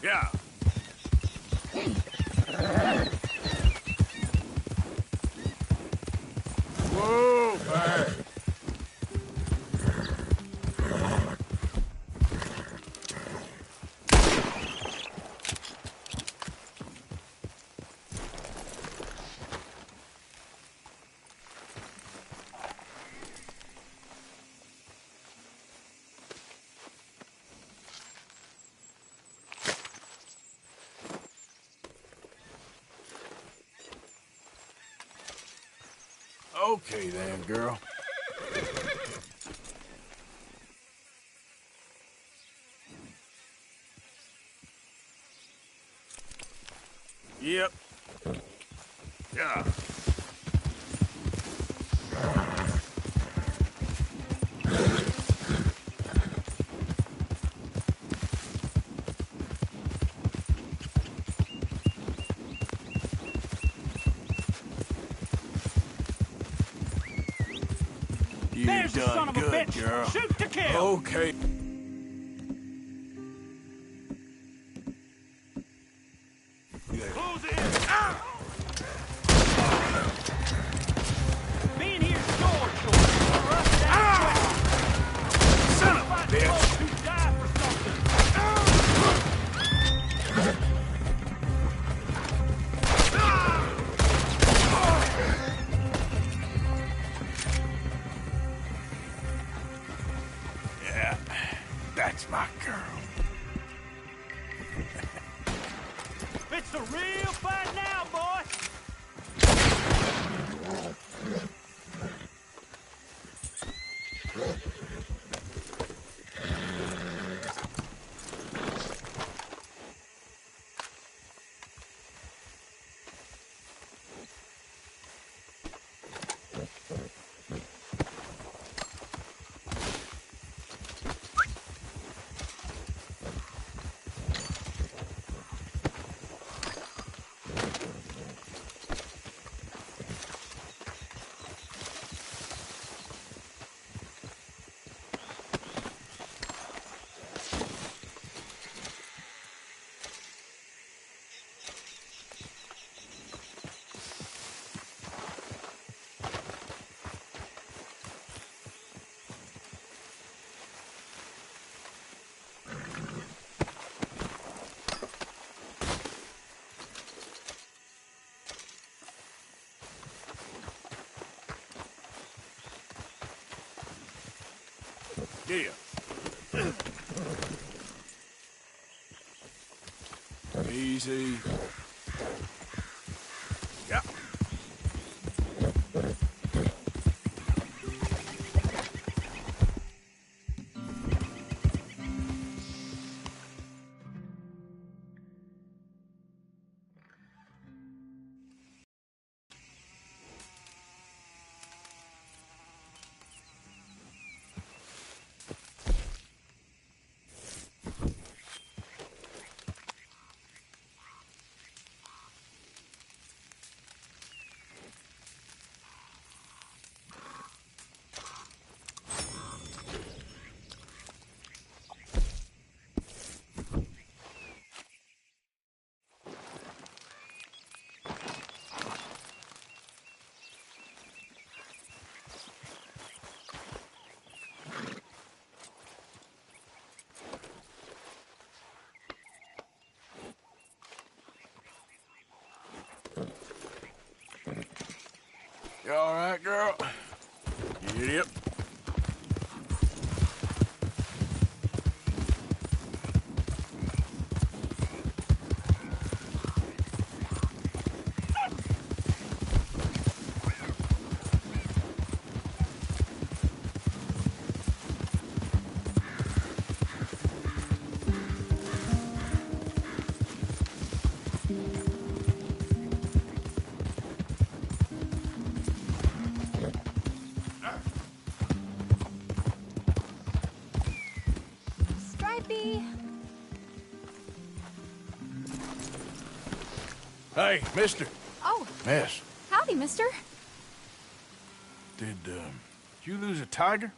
Yeah. Whoa, man. Okay then, girl. Yep. Yeah. You There's the son done of a good, bitch. girl. Shoot to kill. Okay. Close in. Ah! Being here is your choice. For us, that's Son of a fight bitch. folks who die for something. Yeah, that's my girl. It's the real fight now, boy. Yeah. Easy. Yeah. You all right, girl? Yep. Stripey. Hey, mister. Oh, Miss, howdy, mister. did you lose a tiger?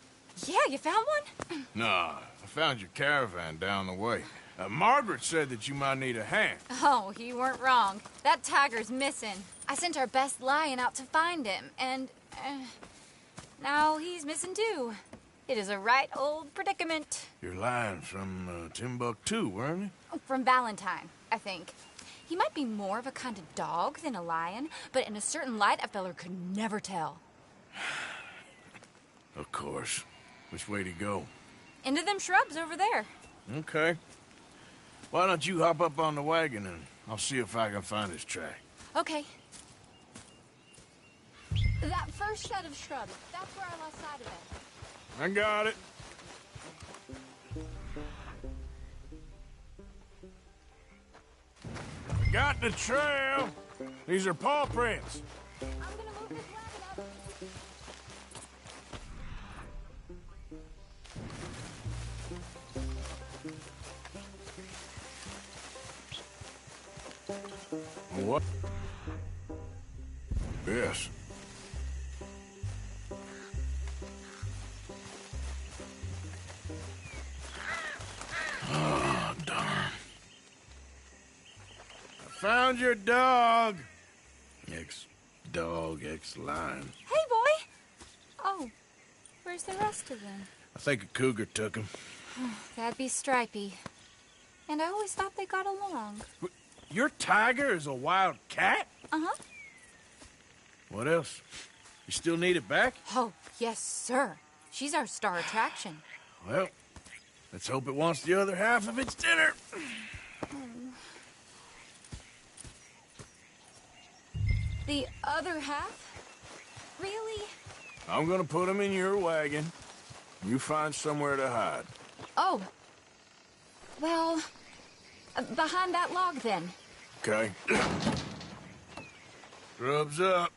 Yeah, you found one? Nah, I found your caravan down the way. Margaret said that you might need a hand. Oh, you weren't wrong. That tiger's missing. I sent our best lion out to find him, and now he's missing too. It is a right old predicament. You're lying from Timbuktu, weren't you? From Valentine, I think. He might be more of a kind of dog than a lion, but in a certain light, a feller could never tell. Of course. Which way to go? Into them shrubs over there. Okay. Why don't you hop up on the wagon and I'll see if I can find his track. Okay. That first set of shrubs, that's where I lost sight of it. I got it. Got the trail. These are paw prints. I'm gonna move this wagon up. What? Yes. Oh, darn. I found your dog. Ex-dog, ex-lion. Hey, boy! Oh, where's the rest of them? I think a cougar took him. That'd be Stripey. And I always thought they got along. Your tiger is a wild cat? Uh-huh. What else? You still need it back? Oh, yes, sir. She's our star attraction. Well, let's hope it wants the other half of its dinner. The other half? Really? I'm gonna put him in your wagon. You find somewhere to hide. Oh. Well, behind that log, then. Okay. Scrubs up.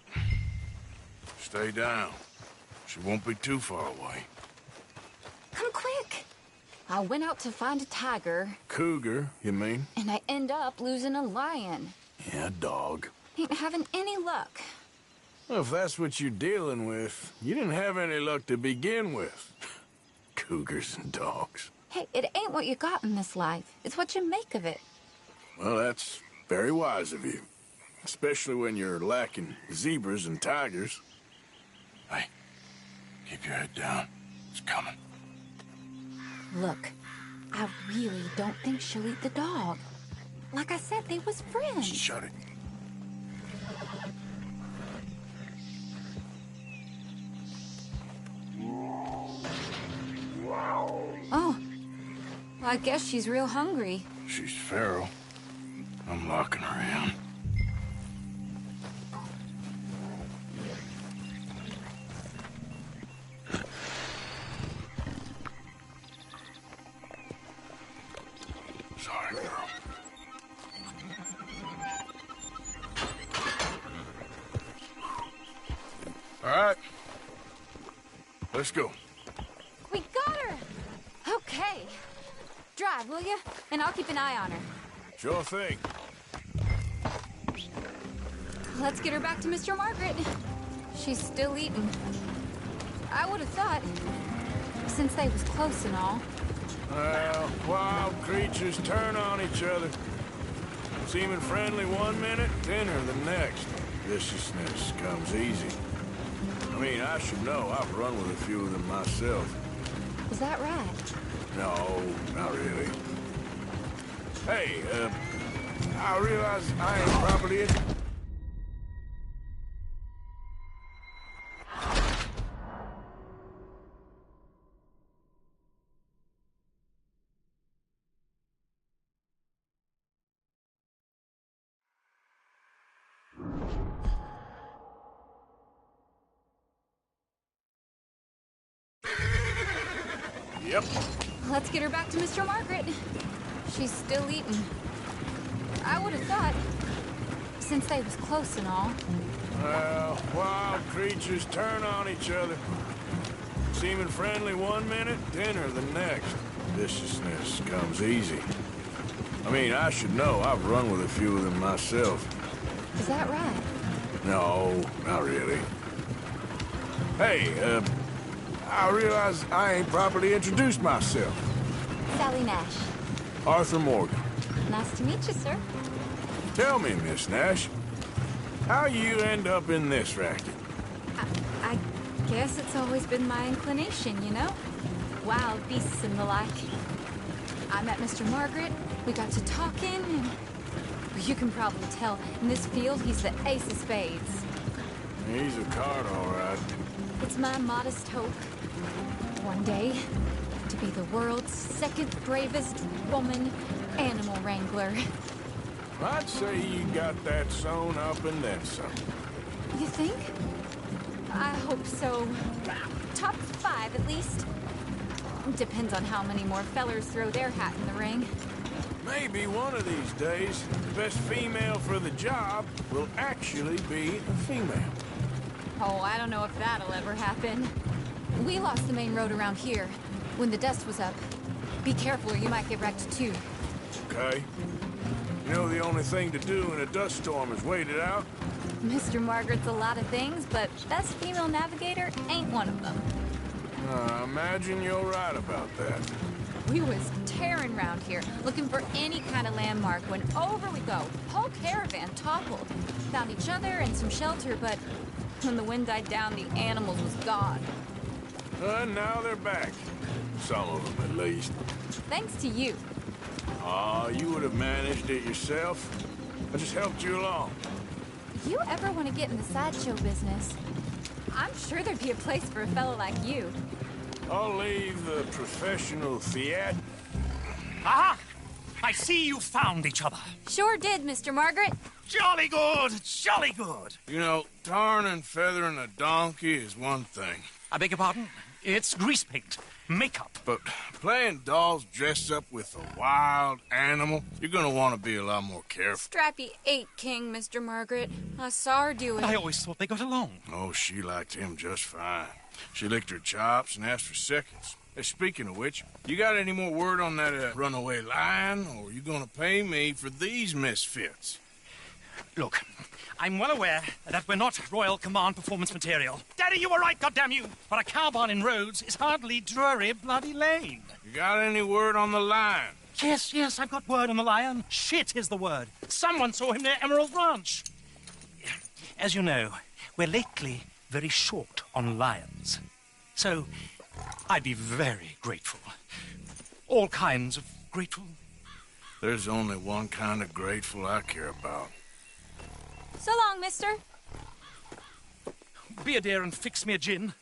Stay down. She won't be too far away. Come quick. I went out to find a tiger. Cougar, you mean? And I end up losing a lion. Yeah, dog. Ain't having any luck. Well, if that's what you're dealing with, you didn't have any luck to begin with. Cougars and dogs. Hey, it ain't what you got in this life. It's what you make of it. Well, that's very wise of you. Especially when you're lacking zebras and tigers. Hey, keep your head down. It's coming. Look, I really don't think she'll eat the dog. Like I said, they was friends. Shut it. Oh, well, I guess she's real hungry. She's feral. I'm locking her in. Sorry, girl. All right. Let's go. We got her! Okay. Drive, will you? And I'll keep an eye on her. Sure thing. Let's get her back to Mr. Margaret. She's still eating. I would have thought, since they was close and all. Well, wild creatures turn on each other. Seeming friendly one minute, dinner the next. Viciousness comes easy. I mean, I should know. I've run with a few of them myself. Is that right? No, not really. Hey, I realize I ain't properly in... Yep. Let's get her back to Mr. Margaret. She's still eating. I would have thought, since they was close and all. Well, wild creatures turn on each other. Seeming friendly one minute, dinner the next. Viciousness comes easy. I mean, I should know. I've run with a few of them myself. Is that right? No, not really. Hey, I realize I ain't properly introduced myself. Sally Nash. Arthur Morgan. Nice to meet you, sir. Tell me, Miss Nash, how you end up in this racket? I guess it's always been my inclination, you know? Wild beasts and the like. I met Mr. Margaret, we got to talking, and you can probably tell, in this field, he's the ace of spades. He's a card, all right. It's my modest hope, one day, to be the world's second bravest woman animal wrangler. I'd say you got that sewn up and then some. You think? I hope so. Top 5, at least. Depends on how many more fellers throw their hat in the ring. Maybe one of these days, the best female for the job will actually be a female. Oh, I don't know if that'll ever happen. We lost the main road around here when the dust was up. Be careful or you might get wrecked too. Okay. You know the only thing to do in a dust storm is wait it out? Mr. Margaret's a lot of things, but best female navigator ain't one of them. I imagine you're right about that. We was tearing around here, looking for any kind of landmark when over we go. Whole caravan toppled. Found each other and some shelter, but when the wind died down, the animals was gone. Now they're back. Some of them, at least. Thanks to you. Aw, you would have managed it yourself. I just helped you along. If you ever want to get in the sideshow business, I'm sure there'd be a place for a fellow like you. I'll leave the professional theat. Aha! I see you found each other. Sure did, Mr. Margaret. Jolly good, jolly good. You know, tarring and feathering a donkey is one thing. I beg your pardon? It's grease paint, makeup. But playing dolls dressed up with a wild animal, you're gonna want to be a lot more careful. Strappy ain't king, Mr. Margaret. I saw her do it. I always thought they got along. Oh, she liked him just fine. She licked her chops and asked for seconds. Hey, speaking of which, you got any more word on that runaway lion, or are you gonna pay me for these misfits? Look, I'm well aware that we're not Royal Command performance material. Daddy, you were right, goddammit you! But a cow barn in Rhodes is hardly Drury Bloody Lane. You got any word on the lion? Yes, I've got word on the lion. Shit is the word. Someone saw him near Emerald Ranch. As you know, we're lately very short on lions. So, I'd be very grateful. All kinds of grateful. There's only one kind of grateful I care about. So long, mister. Be a dear and fix me a gin.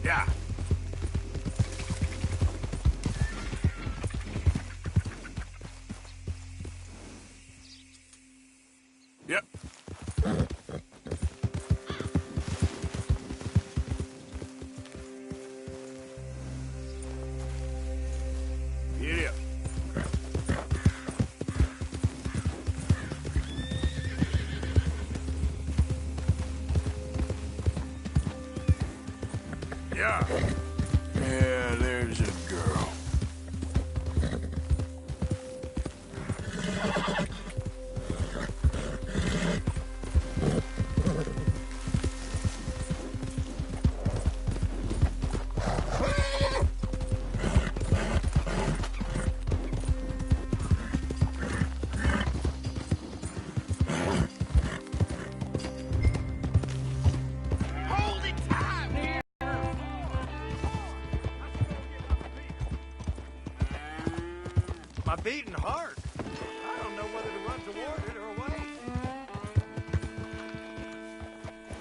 Yeah. Yep. Yeah. Yeah. Yeah, there's a girl. My beating heart. I don't know whether to run toward it or away.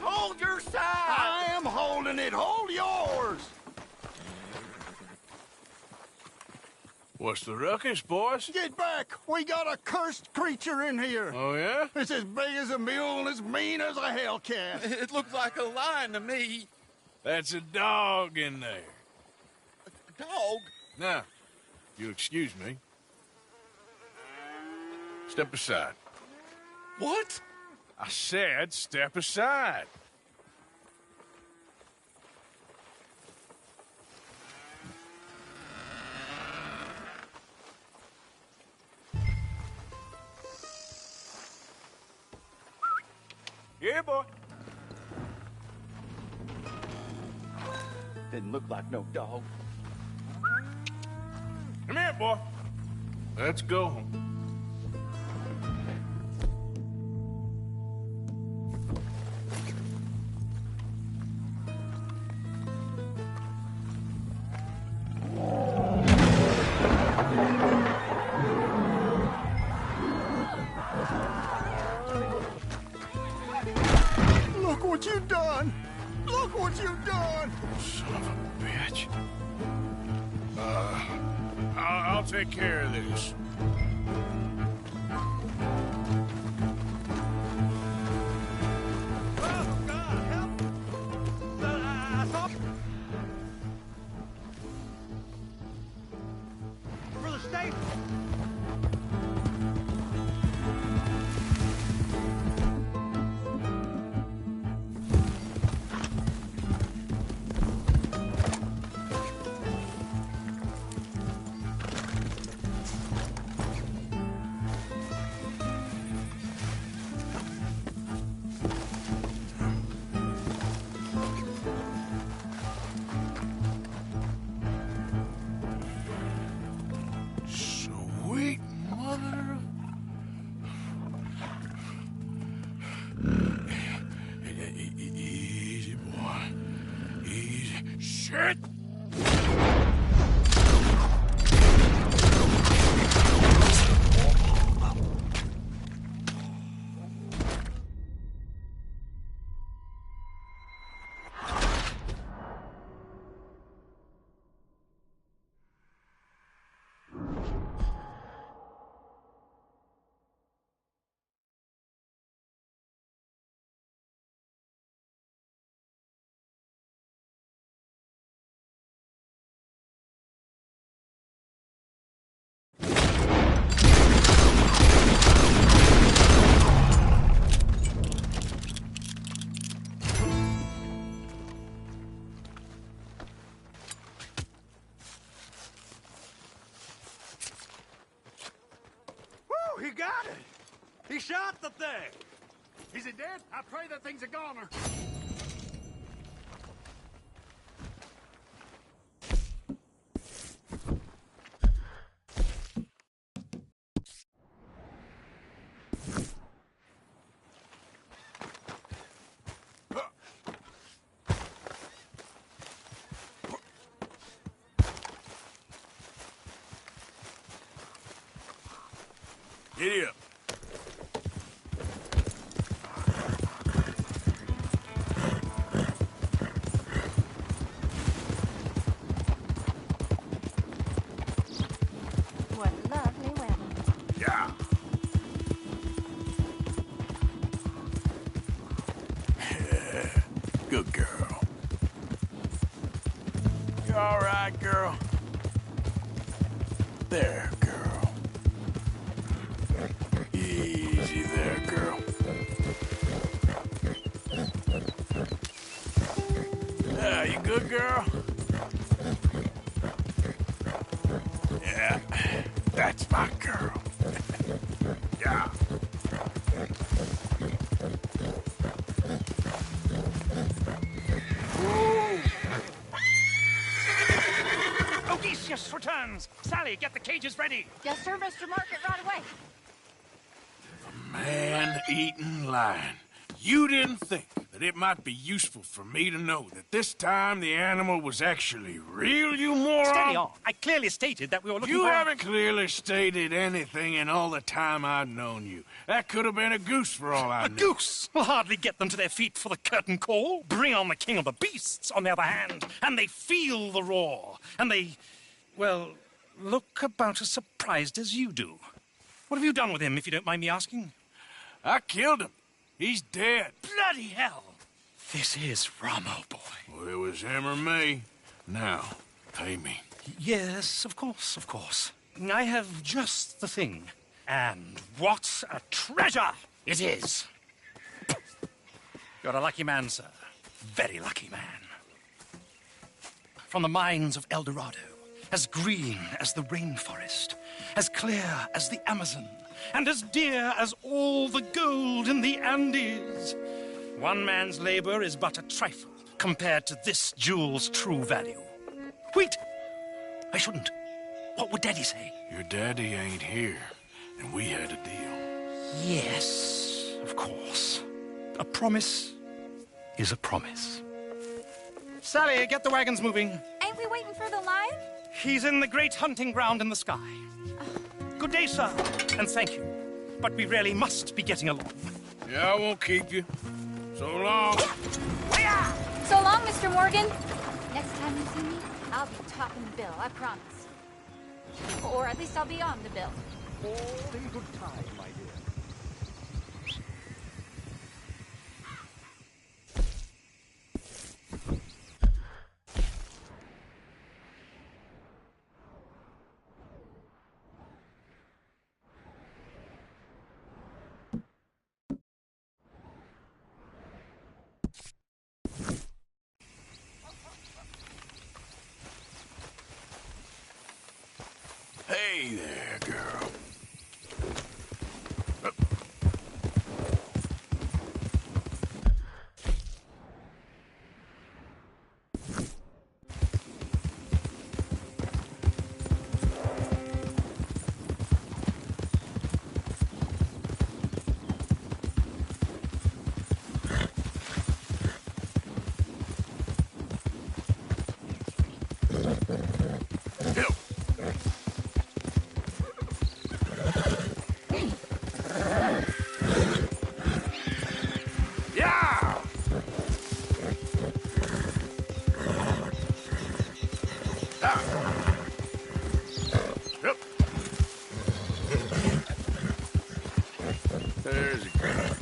Hold your side! I am holding it. Hold yours! What's the ruckus, boys? Get back! We got a cursed creature in here. Oh, yeah? It's as big as a mule and as mean as a hellcat. It looks like a lion to me. That's a dog in there. A dog? Now, you excuse me. Step aside. What? I said step aside. Here, boy. Didn't look like no dog. Come here, boy. Let's go home. Look what you've done! Look what you've done! Son of a bitch. I'll take care of this. Oh, God, help! Stop! For the state! Sweet mother of... Easy, boy. Easy. Shit! Woo, he got it! He shot the thing! Is it dead? I pray that thing's a goner. Giddy up. What lovely weather. Yeah. Good girl. You all right, girl? There, girl. Easy there, girl. Yeah, you good, girl? Yeah, that's my girl. Yeah. Odysseus returns! Sally, get the cages ready! Yes, sir, Mr. Margaret, right away. Man-eating lion. You didn't think that it might be useful for me to know that this time the animal was actually real, you moron? Steady on. I clearly stated that we were looking You for... haven't clearly stated anything in all the time I've known you. That could have been a goose for all I A knew. goose will hardly get them to their feet for the curtain call. Bring on the king of the beasts, on the other hand, and they feel the roar. And they, well, look about as surprised as you do. What have you done with him, if you don't mind me asking? I killed him. He's dead. Bloody hell! This is Ramo, boy. Well, it was him or me. Now, pay me. Yes, of course, of course. I have just the thing. And what a treasure it is! You're a lucky man, sir. Very lucky man. From the mines of El Dorado, as green as the rainforest, as clear as the Amazon, and as dear as all the gold in the Andes. One man's labor is but a trifle compared to this jewel's true value. Wait! I shouldn't. What would Daddy say? Your daddy ain't here, and we had a deal. Yes, of course. A promise is a promise. Sally, get the wagons moving. Ain't we waiting for the lion? He's in the great hunting ground in the sky. Good day, sir, and thank you. But we really must be getting along. Yeah, I won't keep you. So long. So long, Mr. Morgan. Next time you see me, I'll be topping the bill, I promise. Or at least I'll be on the bill. All in good time, my dear. Hey there, girl. There's a girl.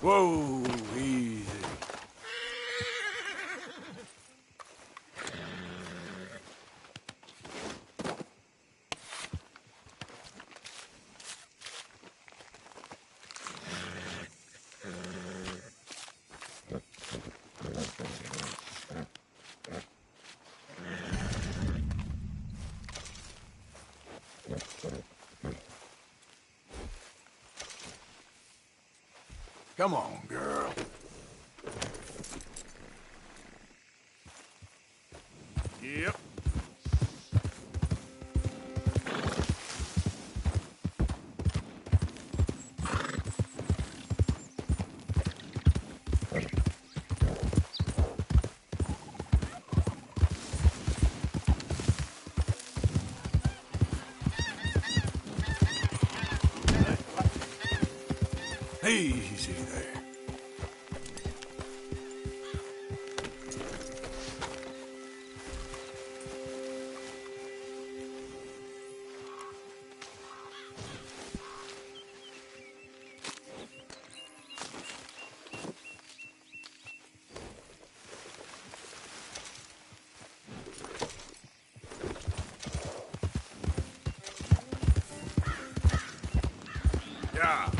Whoa, easy. Come on, girl. Yep. Easy there. Yeah.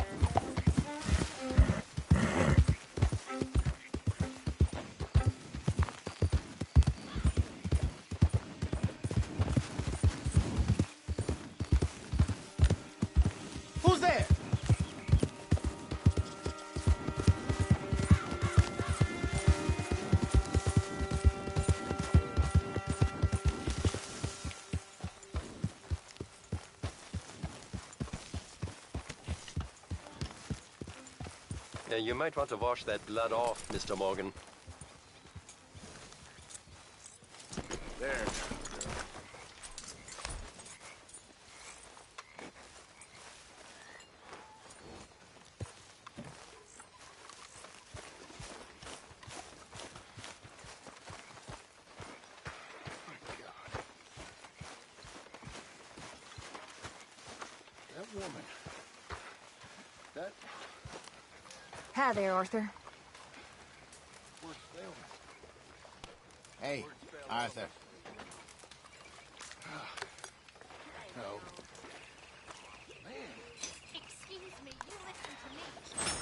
You might want to wash that blood off, Mr. Morgan. There. That woman. That... Hi there, Arthur. Where's Spellman? Hey, Arthur. No. Excuse me, you listen to me.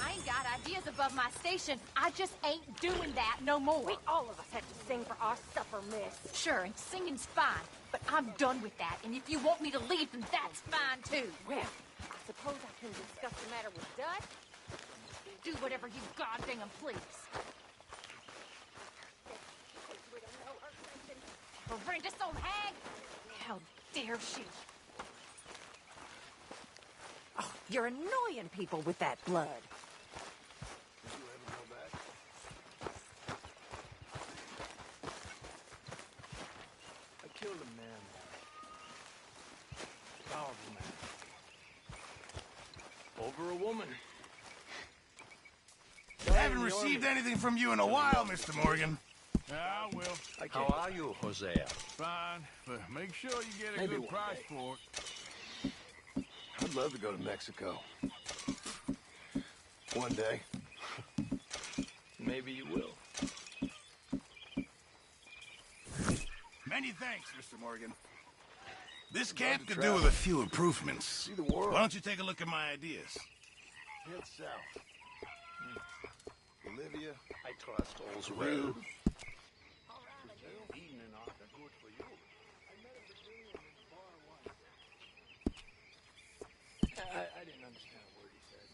I ain't got ideas above my station. I just ain't doing that no more. We all of us have to sing for our supper, miss. Sure, and singing's fine, but I'm done with that. And if you want me to leave, then that's fine too. Well, I suppose I can discuss the matter with Dutch. Do whatever you goddamn please. Horrendous old hag! How dare she? Oh, you're annoying people with that blood. Did you ever go back? I killed a man. Powerful man. Over a woman. I haven't received anything from you in a while, Mr. Morgan. I will. How are you, Hosea? Fine, but make sure you get a good price for it. I'd love to go to Mexico. One day. Maybe you will. Many thanks, Mr. Morgan. This camp could do with a few improvements. See the world. Why don't you take a look at my ideas? Head south. Bolivia. I trust all's well. Evening, Arthur. Good for you. I didn't understand a word he said.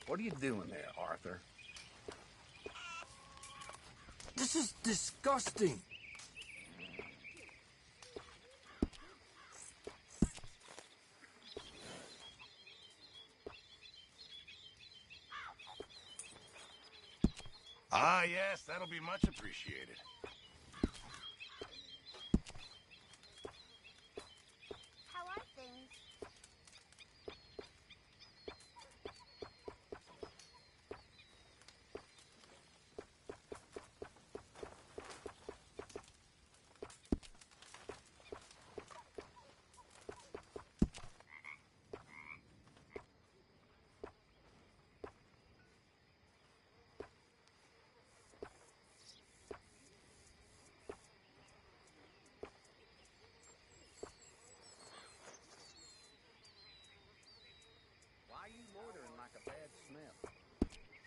What are you doing there, Arthur? This is disgusting. Ah, yes, that'll be much appreciated. How are things?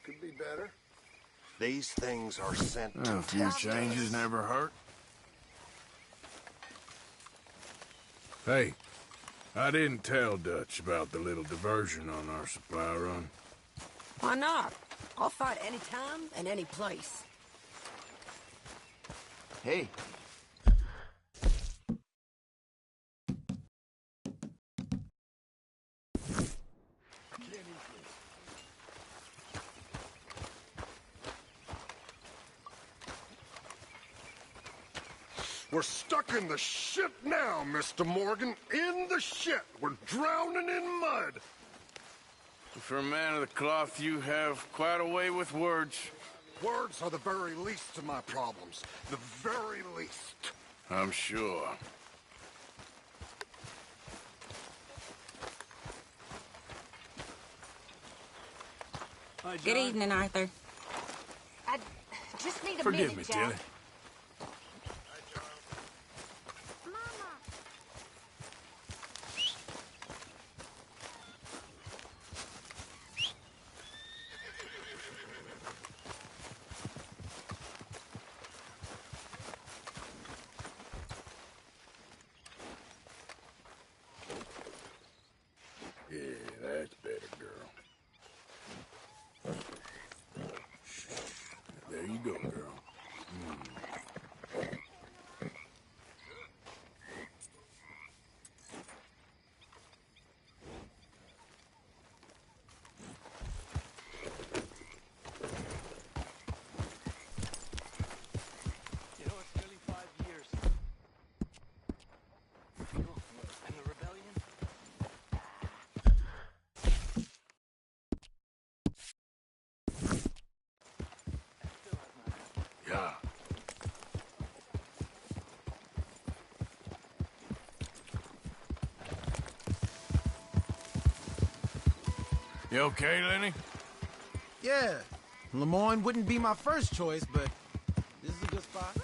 Could be better. These things are sent to A few test changes us. never hurt. Hey, I didn't tell Dutch about the little diversion on our supply run. Why not? I'll fight anytime and any place. Hey. We're stuck in the shit now, Mr. Morgan. In the shit. We're drowning in mud. For a man of the cloth, you have quite a way with words. Words are the very least of my problems. The very least. I'm sure. Good evening, Arthur. I just need a Forgive minute, me, Jack. Tilly. Yeah, that's better, girl. Yeah. You okay, Lenny? Yeah. Lemoyne wouldn't be my first choice, but this is a good spot.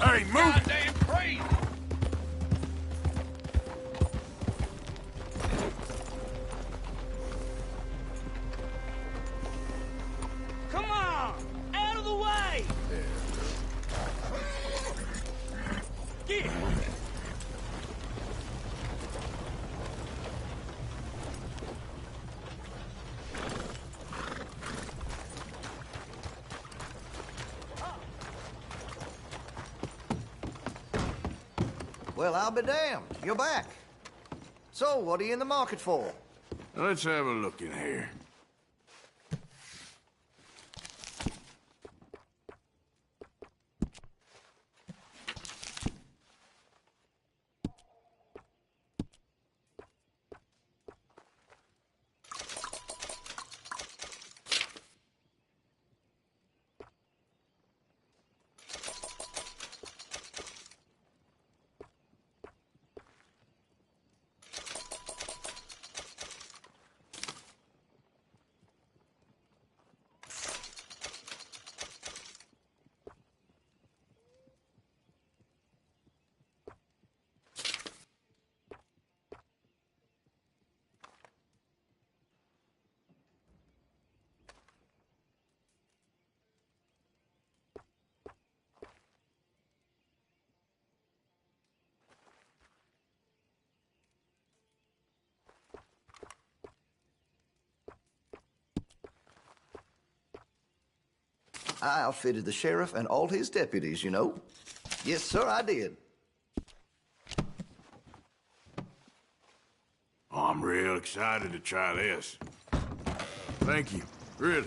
Hey, move! Goddamn crazy! Come on! Out of the way! Get! Well, I'll be damned. You're back. So, what are you in the market for? Let's have a look in here. I outfitted the sheriff and all his deputies, you know. Yes, sir, I did. Oh, I'm real excited to try this. Thank you, really.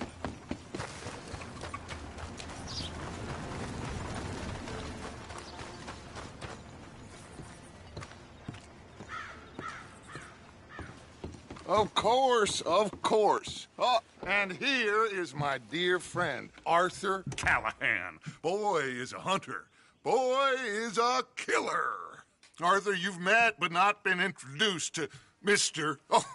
Of course, of course. Oh, and here is my dear friend, Arthur Callahan. Boy is a hunter. Boy is a killer. Arthur, you've met but not been introduced to Mr. Oh,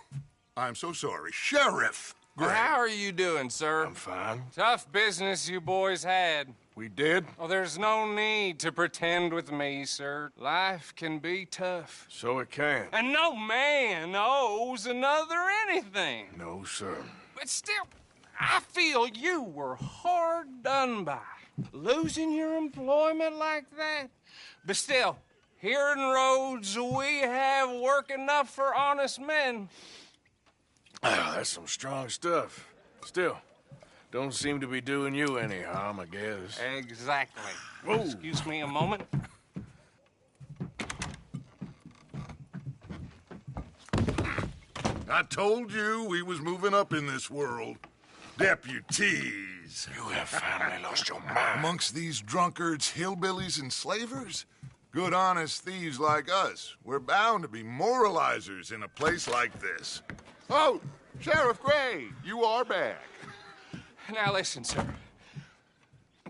I'm so sorry, Sheriff Gray. How are you doing, sir? I'm fine. Tough business you boys had. We did? Oh, there's no need to pretend with me, sir. Life can be tough. So it can. And no man owes another anything. No, sir. But still, I feel you were hard done by. Losing your employment like that. But still, here in Rhodes, we have work enough for honest men. Oh, that's some strong stuff. Still, don't seem to be doing you any harm, I guess. Exactly. Whoa. Excuse me a moment. I told you we was moving up in this world. Deputies. You have finally lost your mind. Amongst these drunkards, hillbillies, and slavers? Good, honest thieves like us. We're bound to be moralizers in a place like this. Oh, Sheriff Gray, you are back. Now listen, sir.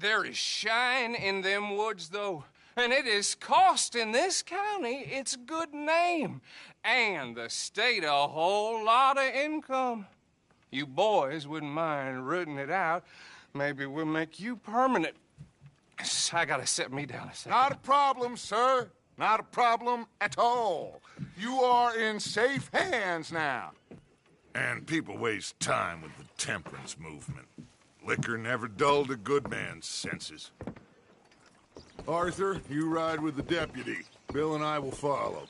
There is shine in them woods, though. And it is costing this county its good name. And the state a whole lot of income. You boys wouldn't mind rooting it out. Maybe we'll make you permanent. I gotta set me down a second. Not a problem, sir. Not a problem at all. You are in safe hands now. And people waste time with the temperance movement. Liquor never dulled a good man's senses. Arthur, you ride with the deputy. Bill and I will follow.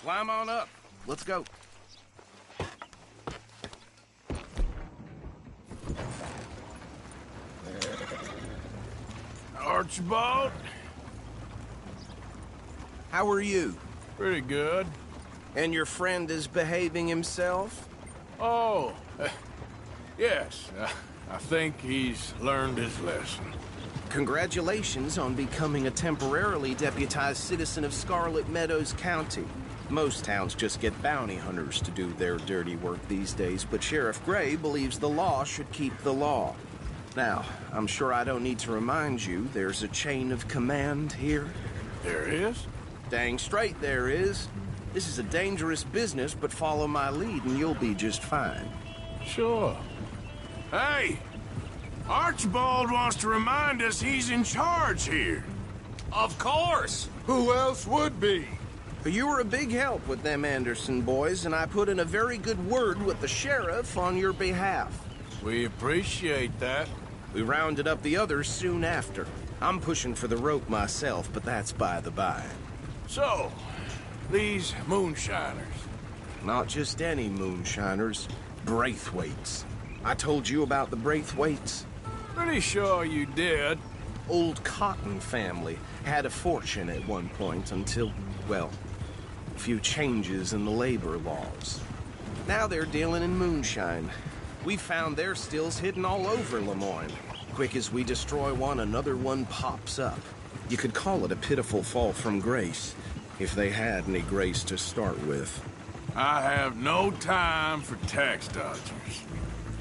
Climb on up. Let's go. Archibald? How are you? Pretty good. And your friend is behaving himself? Oh, yes. I think he's learned his lesson. Congratulations on becoming a temporarily deputized citizen of Scarlet Meadows County. Most towns just get bounty hunters to do their dirty work these days, but Sheriff Gray believes the law should keep the law. Now, I'm sure I don't need to remind you, there's a chain of command here. There is? Dang straight there is. This is a dangerous business, but follow my lead and you'll be just fine. Sure. Hey! Archibald wants to remind us he's in charge here. Of course! Who else would be? You were a big help with them Anderson boys, and I put in a very good word with the sheriff on your behalf. We appreciate that. We rounded up the others soon after. I'm pushing for the rope myself, but that's by the by. So, these moonshiners. Not just any moonshiners, Braithwaites. I told you about the Braithwaites? Pretty sure you did. Old Cotton family had a fortune at one point until, well, a few changes in the labor laws. Now they're dealing in moonshine. We found their stills hidden all over Lemoyne. Quick as we destroy one, another one pops up. You could call it a pitiful fall from grace, if they had any grace to start with. I have no time for tax dodgers.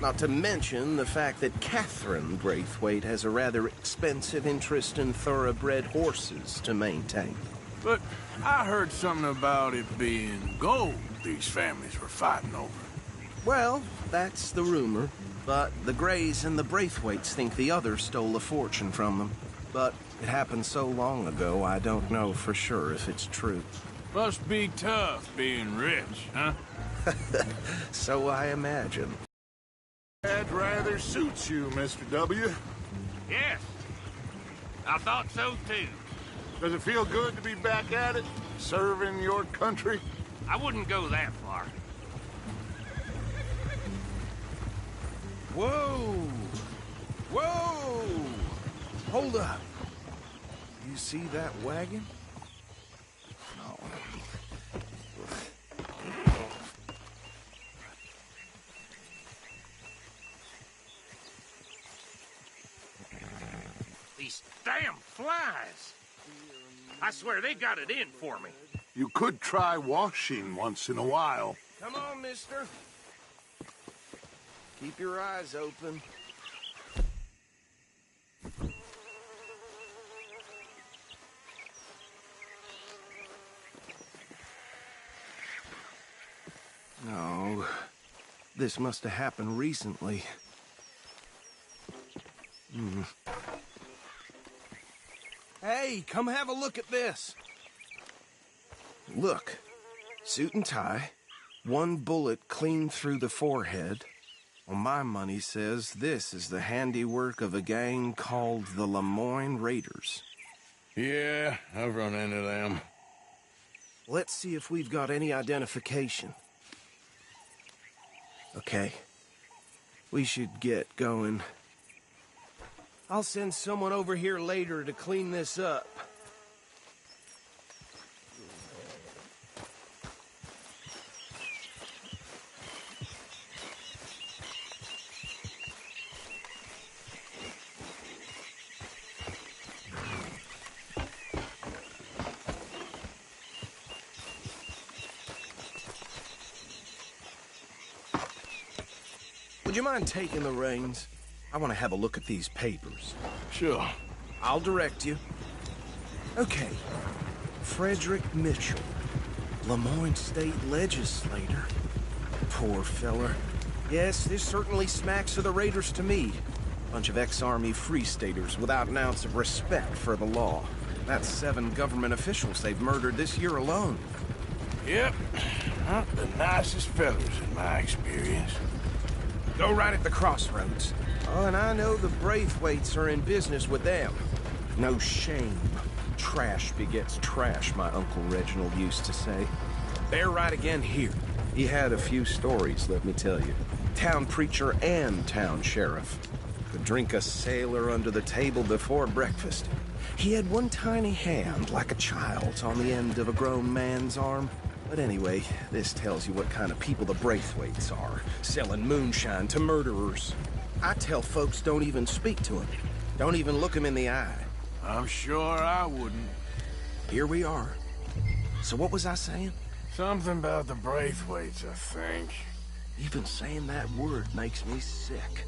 Not to mention the fact that Catherine Braithwaite has a rather expensive interest in thoroughbred horses to maintain. But I heard something about it being gold these families were fighting over. Well, that's the rumor. But the Greys and the Braithwaites think the others stole a fortune from them. But it happened so long ago, I don't know for sure if it's true. Must be tough being rich, huh? So I imagine. That rather suits you, Mr. W. Yes. I thought so, too. Does it feel good to be back at it, serving your country? I wouldn't go that far. Whoa! Whoa! Hold up. You see that wagon? No. These damn flies. I swear they got it in for me. You could try washing once in a while. Come on, mister. Keep your eyes open. No. This must have happened recently. Hey, come have a look at this. Look. Suit and tie. One bullet clean through the forehead. Well, my money says this is the handiwork of a gang called the Lemoyne Raiders. Yeah, I've run into them. Let's see if we've got any identification. Okay. We should get going. I'll send someone over here later to clean this up. Would you mind taking the reins? I want to have a look at these papers. Sure. I'll direct you. Okay. Frederick Mitchell, Lemoyne State Legislator. Poor feller. Yes, this certainly smacks of the Raiders to me. Bunch of ex-Army Free Staters without an ounce of respect for the law. That's 7 government officials they've murdered this year alone. Yep. Not the nicest fellas in my experience. Go right at the crossroads. Oh, and I know the Braithwaites are in business with them. No shame. Trash begets trash, my Uncle Reginald used to say. They're right again here. He had a few stories, let me tell you. Town preacher and town sheriff. Could drink a sailor under the table before breakfast. He had one tiny hand, like a child's, on the end of a grown man's arm. But anyway, this tells you what kind of people the Braithwaites are, selling moonshine to murderers. I tell folks don't even speak to him. Don't even look him in the eye. I'm sure I wouldn't. Here we are. So what was I saying? Something about the Braithwaites, I think. Even saying that word makes me sick.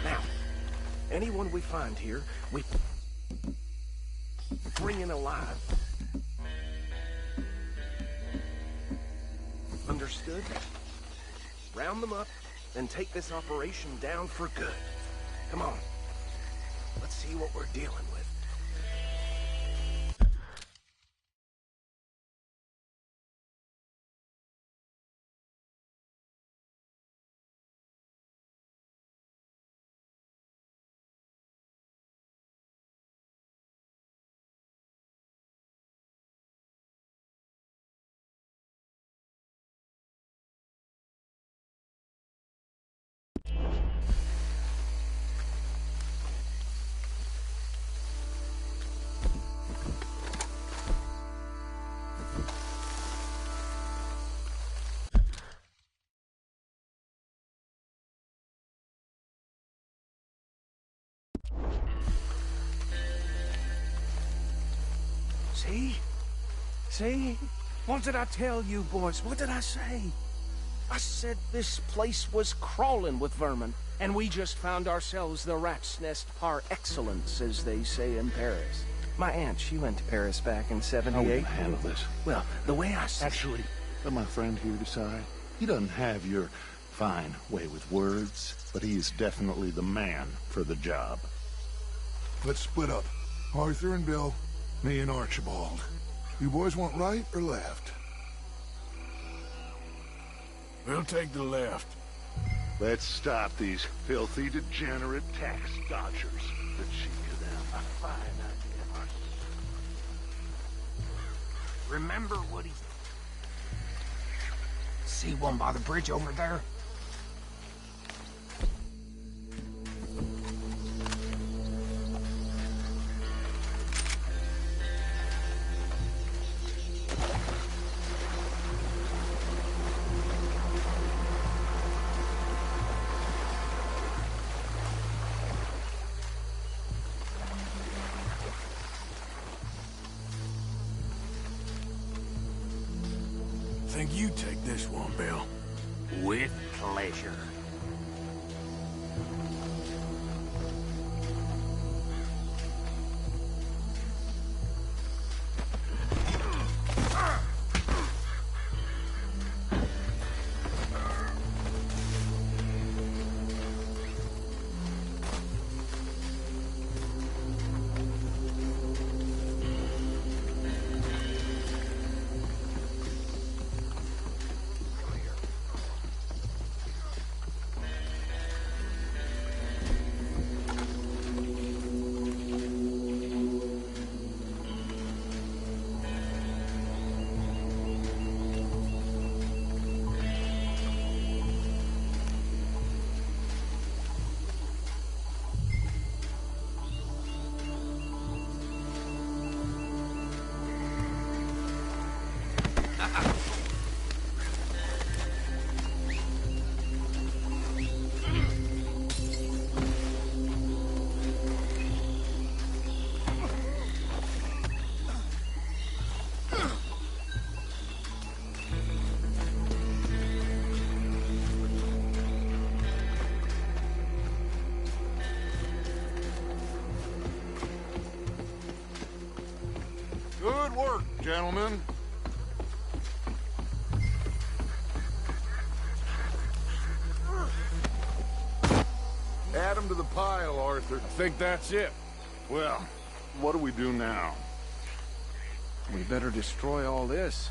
Now, anyone we find here, we bring in alive. Understood? Round them up, then take this operation down for good. Come on. Let's see what we're dealing with. See? See? What did I tell you, boys? What did I say? I said this place was crawling with vermin, and we just found ourselves the rat's nest par excellence, as they say in Paris. My aunt, she went to Paris back in '78. How are we gonna handle this? Well, the way I see... Actually, let my friend here decide. He doesn't have your fine way with words, but he is definitely the man for the job. Let's split up. Arthur and Bill, me and Archibald. You boys want right or left? We'll take the left. Let's stop these filthy, degenerate tax dodgers. The cheek of them. A fine idea. Remember what he... See one by the bridge over there? Think you take this one, Bill. With pleasure. Good work, gentlemen. Add them to the pile, Arthur. I think that's it. Well, what do we do now? We better destroy all this.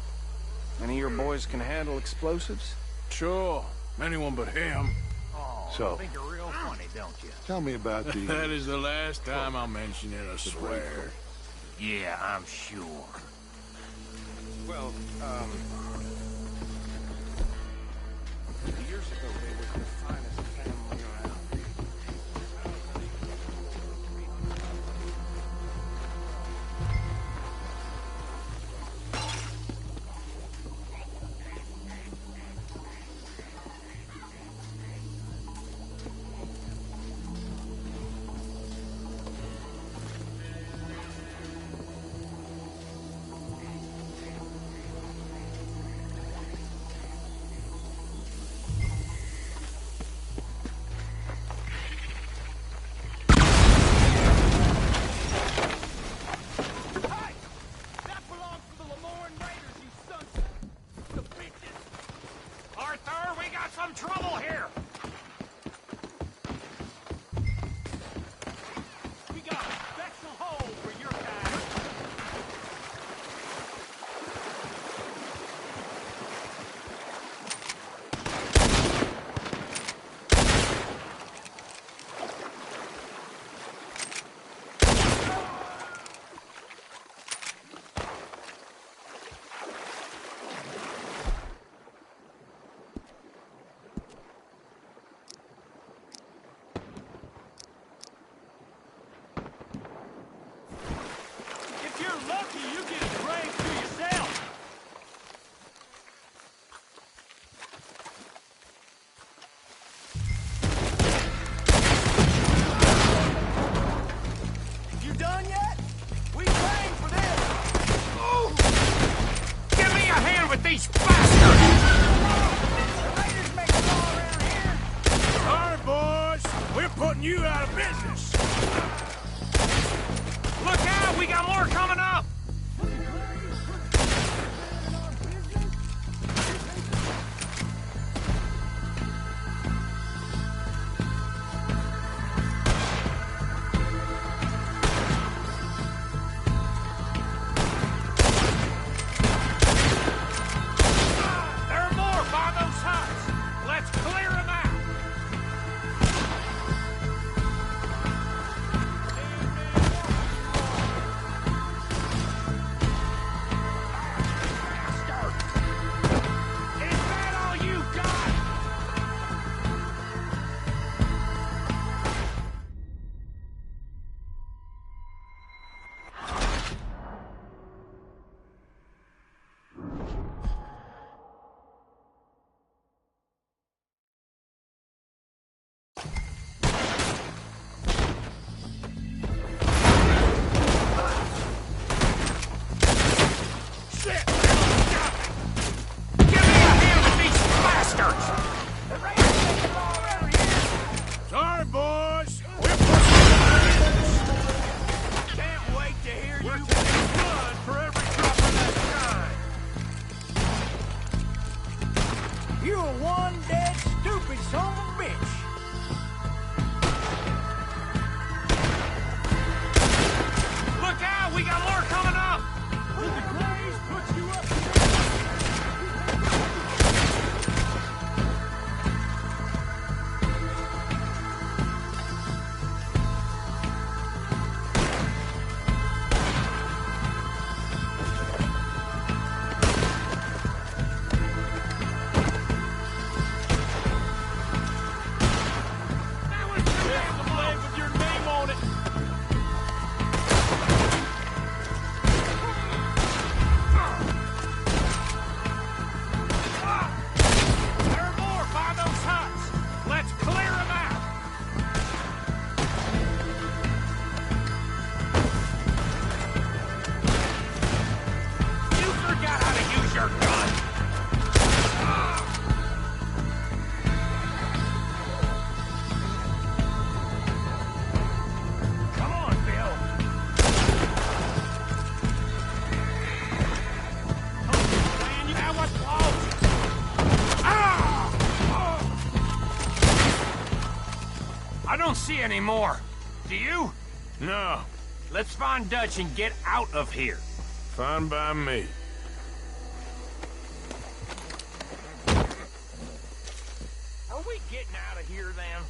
Any of your boys can handle explosives? Sure. Anyone but him. Oh, So- I think you're real funny, don't you? Tell me about the... That is the last time I'll mention it, I swear. Yeah, I'm sure. Well, years ago they were the finest family around. Arthur, we got some trouble here! We got a special hole for your kind. You're one dead stupid son of a bitch. Look out! We got more coming up! Did the Grays put you up see any more. Do you? No. Let's find Dutch and get out of here. Fine by me. Are we getting out of here then?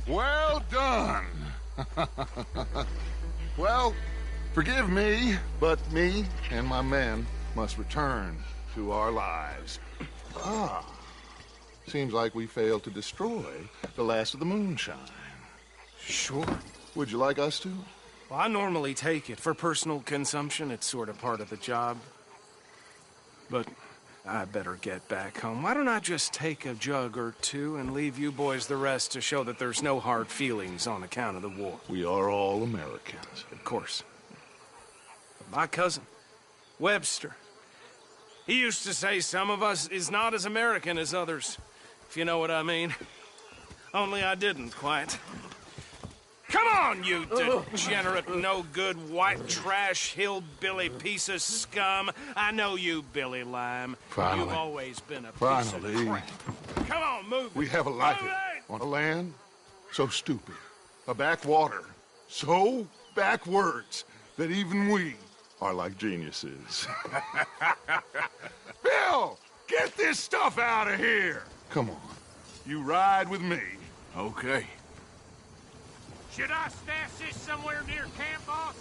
Well done. Well, forgive me, but me and my men must return to our lives. Ah, seems like we failed to destroy the last of the moonshine. Sure. Would you like us to? Well, I normally take it. For personal consumption, it's sort of part of the job. But I better get back home. Why don't I just take a jug or two and leave you boys the rest to show that there's no hard feelings on account of the war? We are all Americans. Of course. But my cousin, Webster, he used to say some of us is not as American as others, if you know what I mean. Only I didn't quite. Come on, you degenerate, no-good, white trash, hillbilly piece of scum. I know you, Billy Lime. Finally. You've always been a piece Finally. of crap. Come on, move We it. have a life Move it. on a land so stupid, a backwater so backwards that even we are like geniuses. Bill, get this stuff out of here. Come on, you ride with me. Okay. Should I stash this somewhere near camp, boss?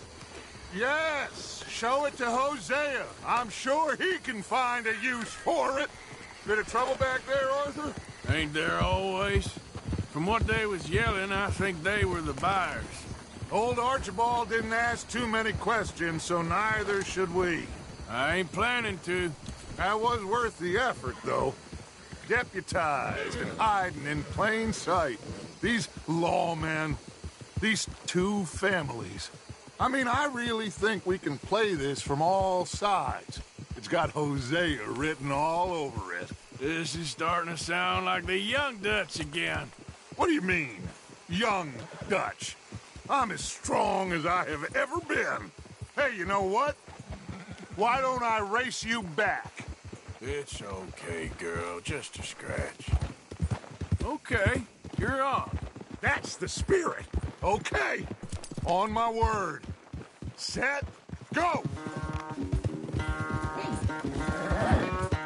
Yes, show it to Hosea. I'm sure he can find a use for it. Bit of trouble back there, Arthur? Ain't there always? From what they was yelling, I think they were the buyers. Old Archibald didn't ask too many questions, so neither should we. I ain't planning to. That was worth the effort, though. Deputized and hiding in plain sight. These lawmen, these two families. I mean, I really think we can play this from all sides. It's got Hosea written all over it. This is starting to sound like the Young Dutch again. What do you mean, Young Dutch? I'm as strong as I have ever been. Hey, you know what? Why don't I race you back? It's okay, girl. Just a scratch. Okay, you're on. That's the spirit. Okay. On my word. Set, go!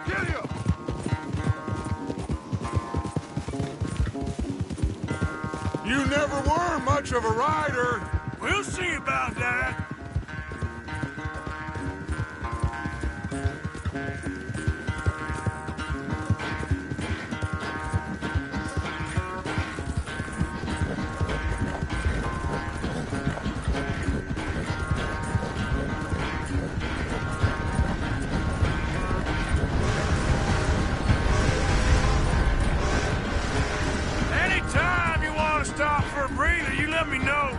Get him! You never were much of a rider. We'll see about that. Anytime you want to stop for a breather, you let me know.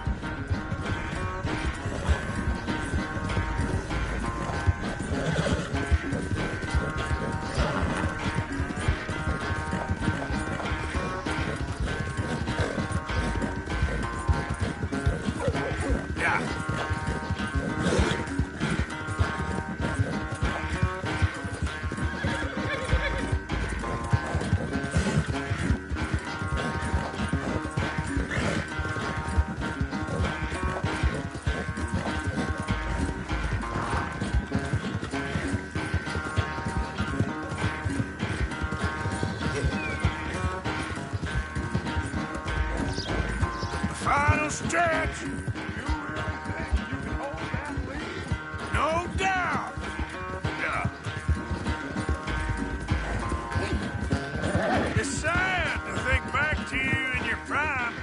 Final stretch. You really think you can hold that lead? No doubt. It's sad to think back to you in your prime.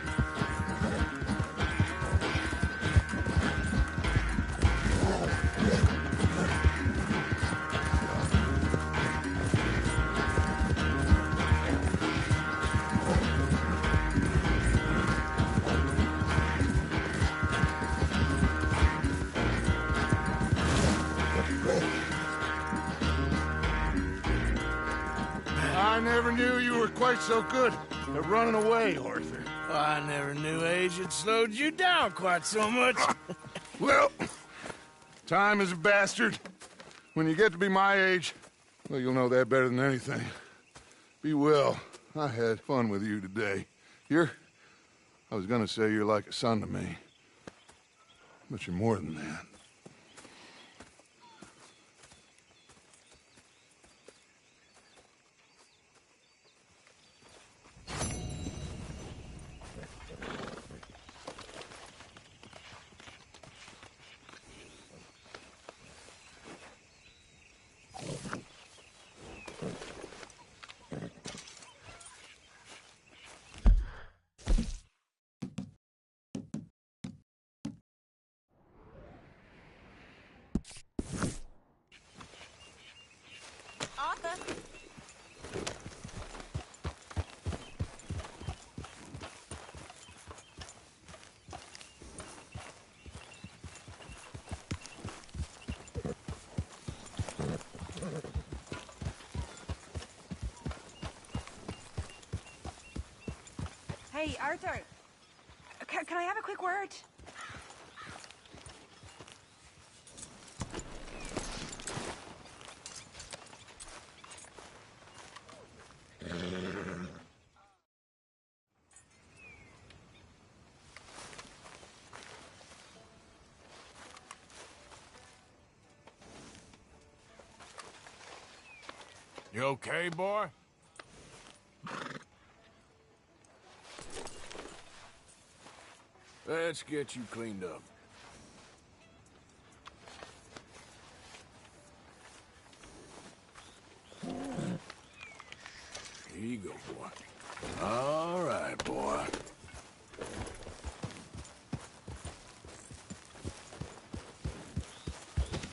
I never knew you were quite so good at running away, Arthur. I never knew age had slowed you down quite so much. Well, time is a bastard. When you get to be my age, well, you'll know that better than anything. Be well. I had fun with you today. I was gonna say you're like a son to me. But you're more than that. Arthur? Hey, Arthur. Can I have a quick word? You okay, boy? Let's get you cleaned up. Here you go, boy. All right, boy.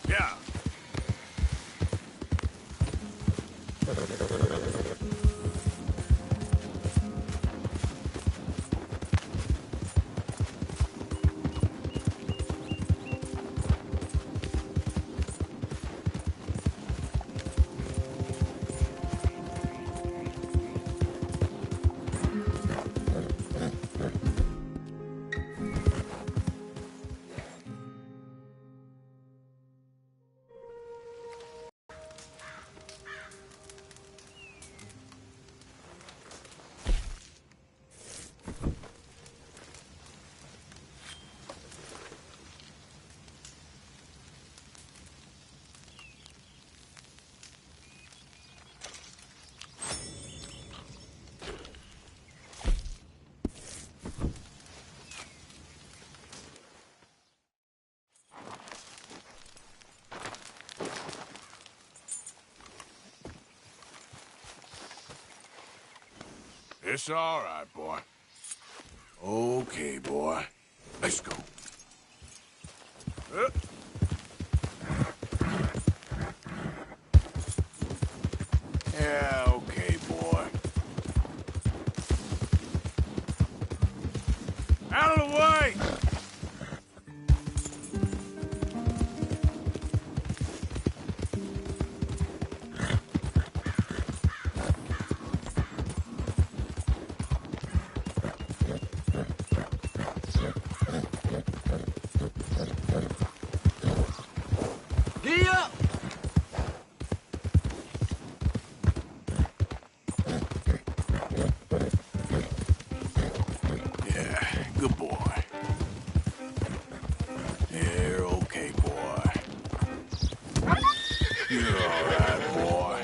Yeah. It's all right, boy. Okay, boy. Let's go. Yeah, okay, boy. Out of the way! Good boy. You're okay, boy. You're all right, boy.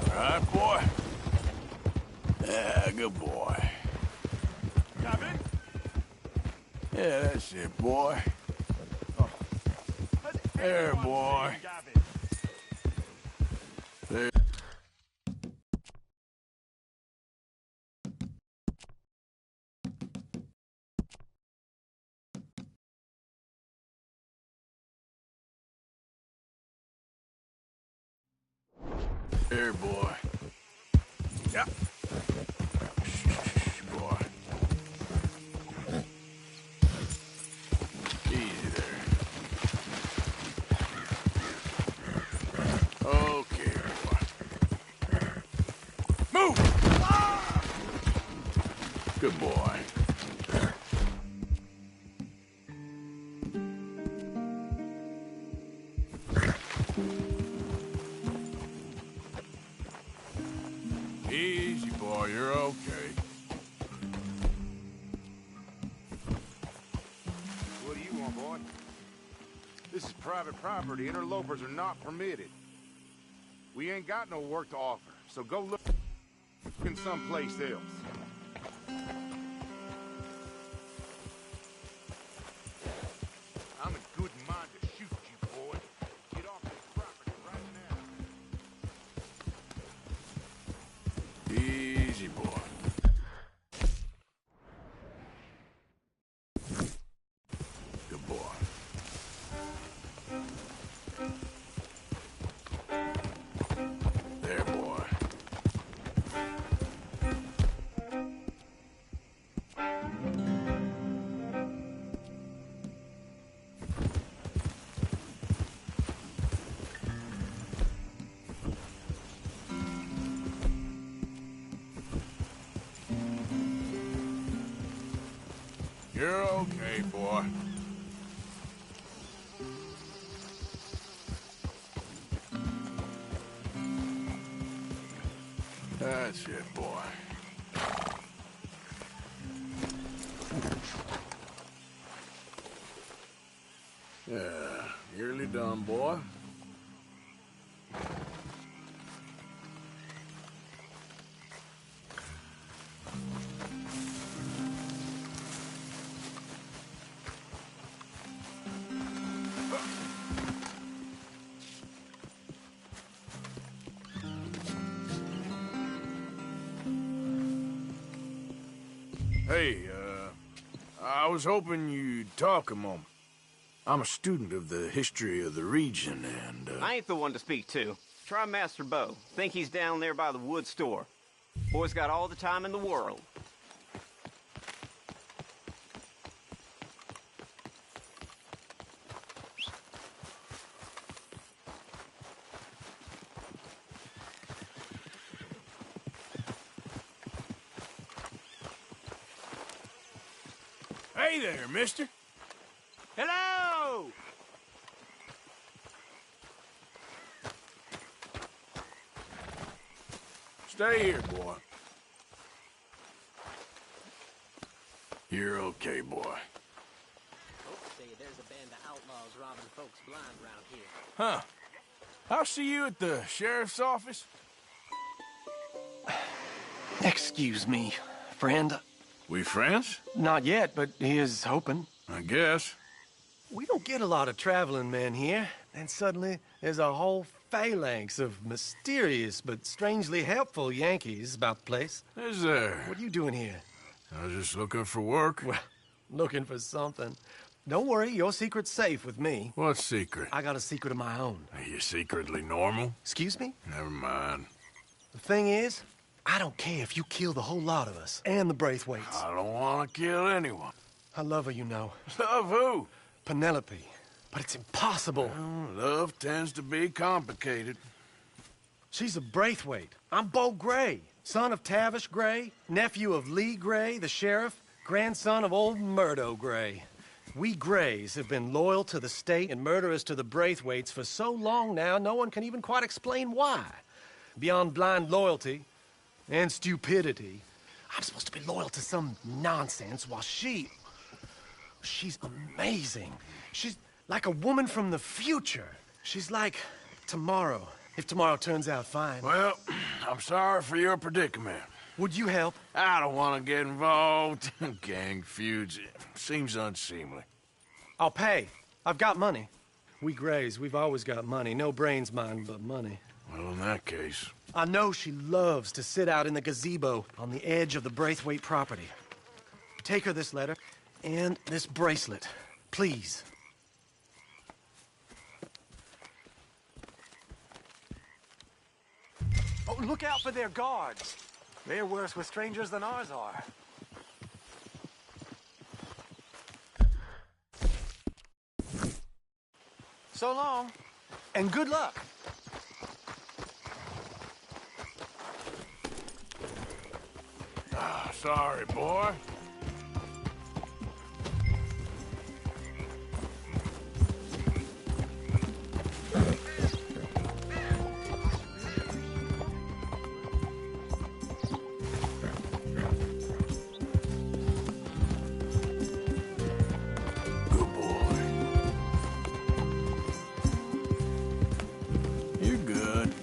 All right, boy? Yeah, good boy. Arvin? Yeah, that's it, boy. There, boy. There. There, boy. Yeah. Shh, boy. Easy there. Okay, boy. Move! Good boy. Easy, boy. You're okay. What do you want, boy? This is private property. Interlopers are not permitted. We ain't got no work to offer, so go look in someplace else. I'm in good mind to shoot you, boy. Get off this property right now. Easy, boy. Good boy. There, boy. You're okay, boy. That's it, boy. Yeah, nearly done, boy. Hey, I was hoping you'd talk a moment. I'm a student of the history of the region, and, I ain't the one to speak to. Try Master Bo. Think he's down there by the wood store. Boy's got all the time in the world. Hey there, mister. Hello! Stay here, boy. You're okay, boy. Folks say there's a band of outlaws robbing folks blind around here. Huh. I'll see you at the sheriff's office. Excuse me, friend. We friends? Not yet, but he is hoping. I guess. We don't get a lot of traveling men here, and suddenly there's a whole phalanx of mysterious but strangely helpful Yankees about the place. Is there? What are you doing here? I was just looking for work. Well, looking for something. Don't worry, your secret's safe with me. What secret? I got a secret of my own. Are you secretly normal? Excuse me? Never mind. The thing is, I don't care if you kill the whole lot of us, and the Braithwaites. I don't want to kill anyone. I love her, you know. Love who? Penelope. But it's impossible. Well, love tends to be complicated. She's a Braithwaite. I'm Bo Gray, son of Tavish Gray, nephew of Lee Gray, the sheriff, grandson of old Murdo Gray. We Grays have been loyal to the state and murderers to the Braithwaites for so long now, no one can even quite explain why. Beyond blind loyalty and stupidity, I'm supposed to be loyal to some nonsense while she's amazing. She's like a woman from the future. She's like tomorrow, if tomorrow turns out fine. Well, I'm sorry for your predicament. Would you help? I don't want to get involved in gang feuds. It seems unseemly. I'll pay. I've got money. We Grays, we've always got money. No brains, mind, but money. Well, in that case... I know she loves to sit out in the gazebo on the edge of the Braithwaite property. Take her this letter and this bracelet, please. Oh, look out for their guards. They're worse with strangers than ours are. So long, and good luck. Sorry, boy. Good boy. You're good.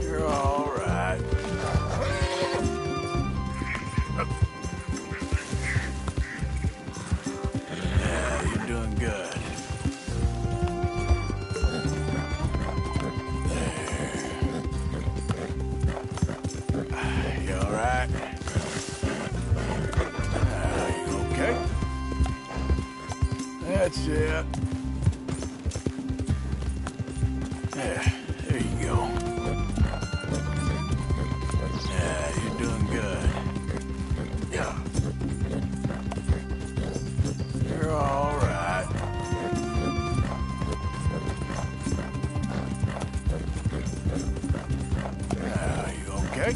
You're all right. Yeah, you're doing good. You all right? You okay? That's it. Yeah, there you go. Yeah, you're doing good. Yeah. You're all right. You okay?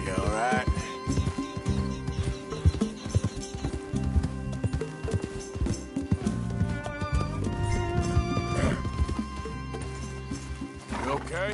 You all right? You okay?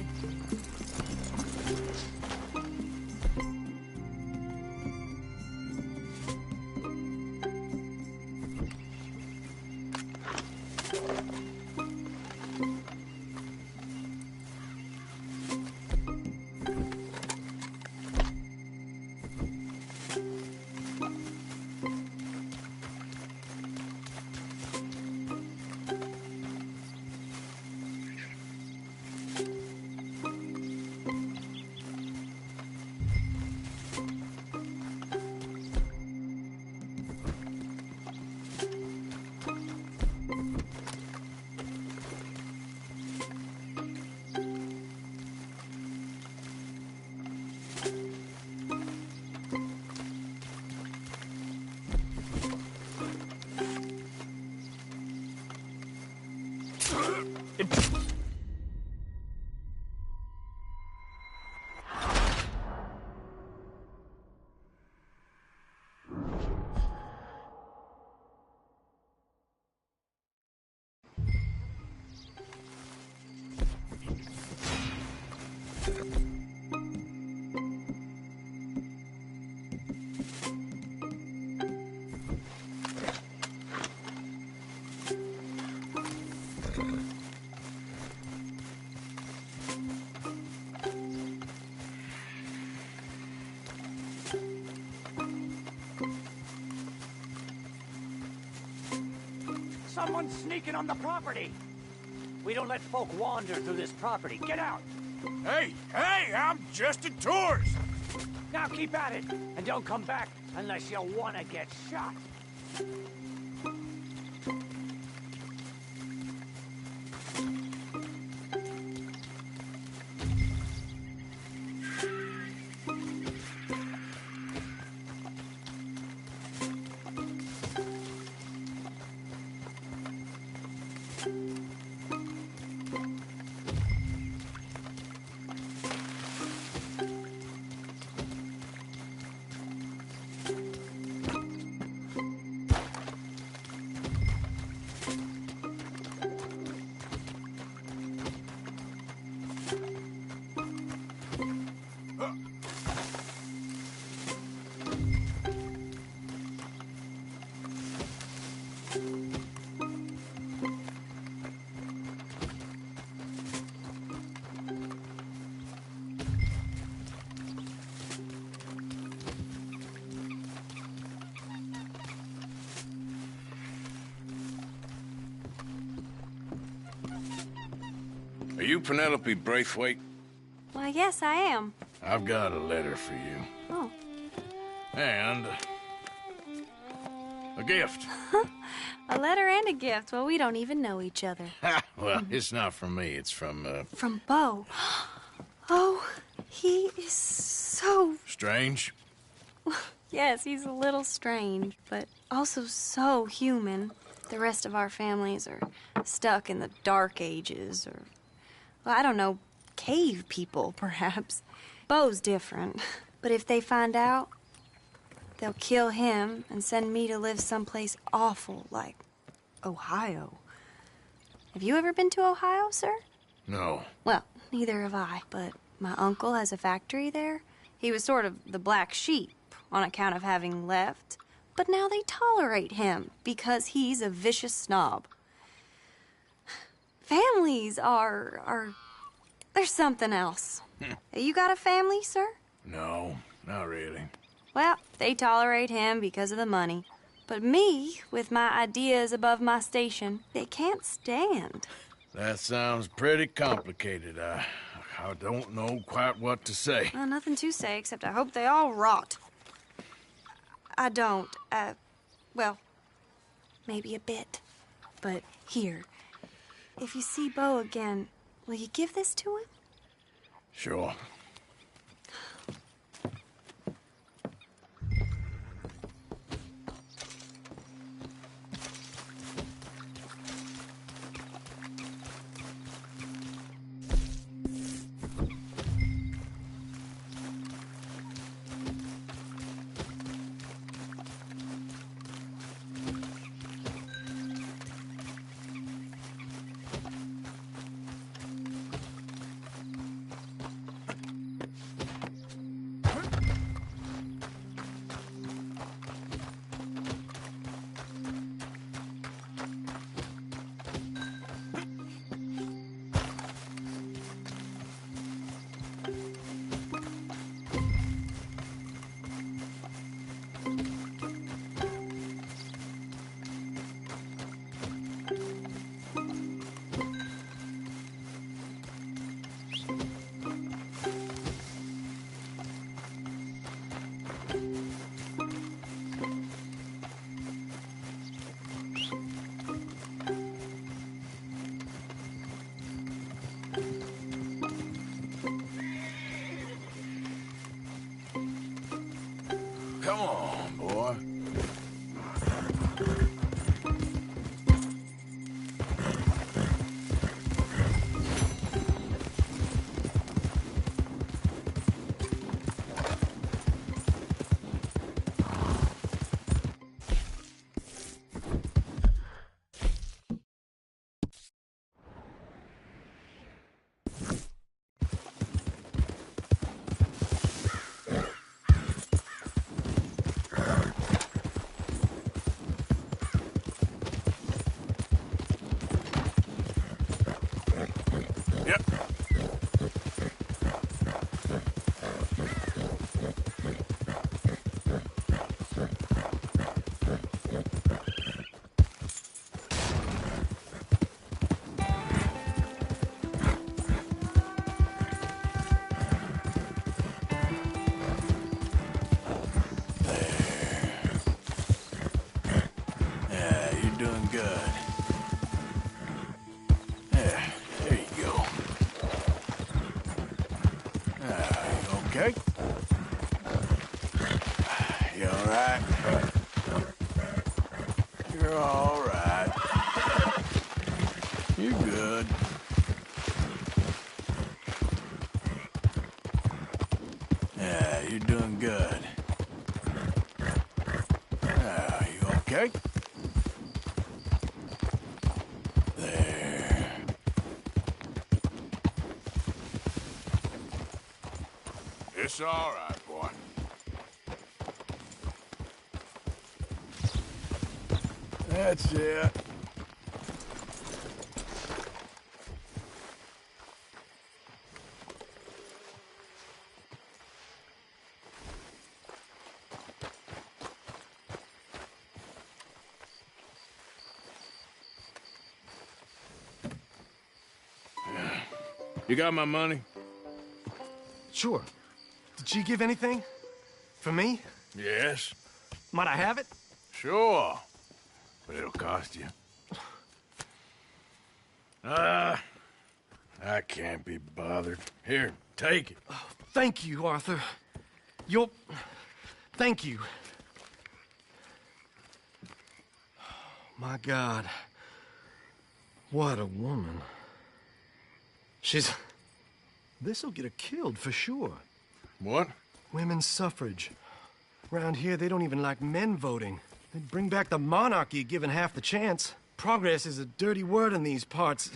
Someone's sneaking on the property. We don't let folk wander through this property. Get out. Hey, I'm just a tourist. Now keep at it, and don't come back unless you want to get shot. Are you Penelope Braithwaite? Why, yes, I am. I've got a letter for you. Oh. And a gift. A letter and a gift. Well, we don't even know each other. Well, it's not from me. It's from, From Bo. Oh, he is so... Strange? Yes, he's a little strange, but also so human. The rest of our families are stuck in the Dark Ages, or, well, I don't know, cave people, perhaps. Bo's different. But if they find out, they'll kill him and send me to live someplace awful like Ohio. Have you ever been to Ohio, sir? No. Well, neither have I, but my uncle has a factory there. He was sort of the black sheep on account of having left. But now they tolerate him because he's a vicious snob. Families are there's something else. You got a family, sir? No, not really. Well, they tolerate him because of the money. But me, with my ideas above my station, they can't stand. That sounds pretty complicated. I don't know quite what to say. Well, nothing to say, except I hope they all rot. I don't, well, maybe a bit. But here, if you see Bo again, will you give this to him? Sure. good. Yeah, there you go. You okay? You all right? You're all right. You're good. Yeah, you're doing good. You okay? There. It's all right, boy. That's it. You got my money? Sure. Did she give anything? For me? Yes. Might I have it? Sure. But it'll cost you. I can't be bothered. Here, take it. Oh, thank you, Arthur. Thank you. My God. What a woman. This'll get her killed for sure. What? Women's suffrage. Around here, they don't even like men voting. They'd bring back the monarchy given half the chance. Progress is a dirty word in these parts.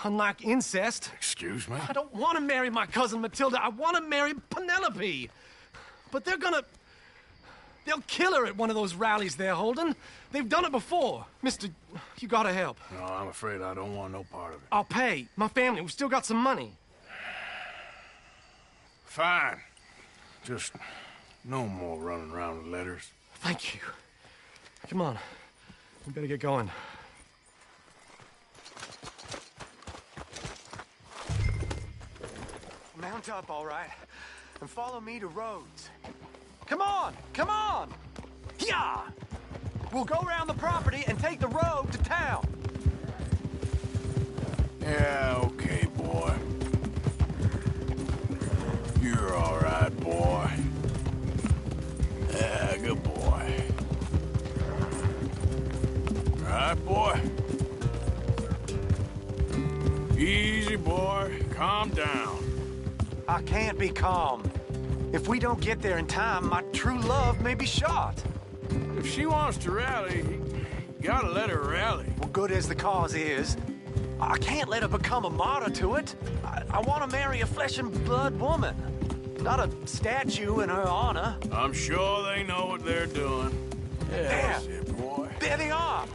Unlike incest. Excuse me? I don't want to marry my cousin Matilda. I want to marry Penelope. But they'll kill her at one of those rallies they're holding. They've done it before. Mister, you gotta help. No, I'm afraid I don't want no part of it. I'll pay. My family, we've still got some money. Fine. Just no more running around with letters. Thank you. Come on. We better get going. Mount up, all right, and follow me to Rhodes. Come on! Come on! Yeah! We'll go around the property and take the road to town. Yeah, okay, boy. You're all right, boy. Yeah, good boy. All right, boy? Easy, boy. Calm down. I can't be calm. If we don't get there in time, my true love may be shot. If she wants to rally, you gotta let her rally. Well, good as the cause is, I can't let her become a martyr to it. I want to marry a flesh and blood woman, not a statue in her honor. I'm sure they know what they're doing. Yeah, that's there. it, boy. There they are.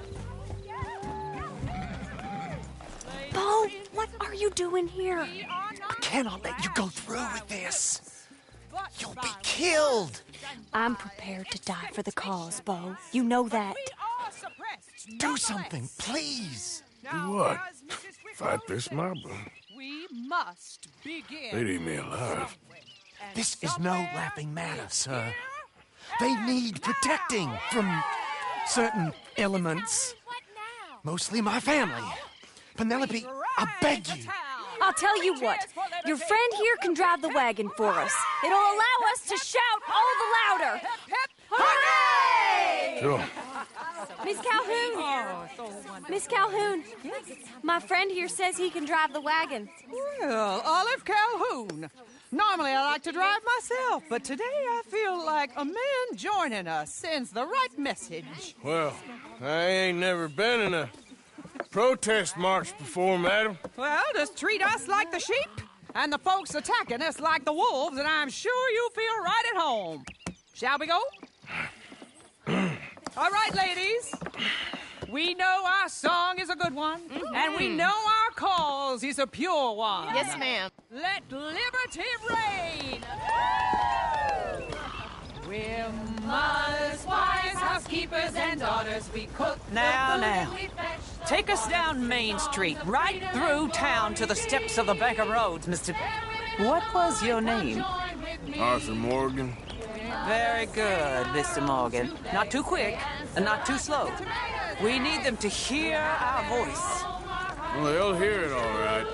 Bo, what are you doing here? I cannot let you go through with this. You'll be killed. I'm prepared to die for the cause, Bo. You know that. Do something, please. Do what? Fight this mob? We must begin. They'd eat me alive. This is no laughing matter, sir. They need protecting from certain elements. Mostly my family. Penelope, I beg you. I'll tell you what. Your friend here can drive the wagon for us. It'll allow us to shout all the louder. Hooray! Sure. Miss Calhoun. Miss Calhoun. My friend here says he can drive the wagon. Well, Olive Calhoun. Normally I like to drive myself, but today I feel like a man joining us sends the right message. Well, I ain't never been in a protest march before, madam. Well, just treat us like the sheep, and the folks attacking us like the wolves, and I'm sure you'll feel right at home. Shall we go? All right, ladies. We know our song is a good one, and we know our cause is a pure one. Yes, ma'am. Let liberty reign! We're mothers, wives, housekeepers, and daughters. We cook Now. Take us down Main Street, right through town to the steps of the Bank of Rhodes, Mr. What was your name? Arthur Morgan. Very good, Mr. Morgan. Not too quick and not too slow. We need them to hear our voice. Well, they'll hear it all right.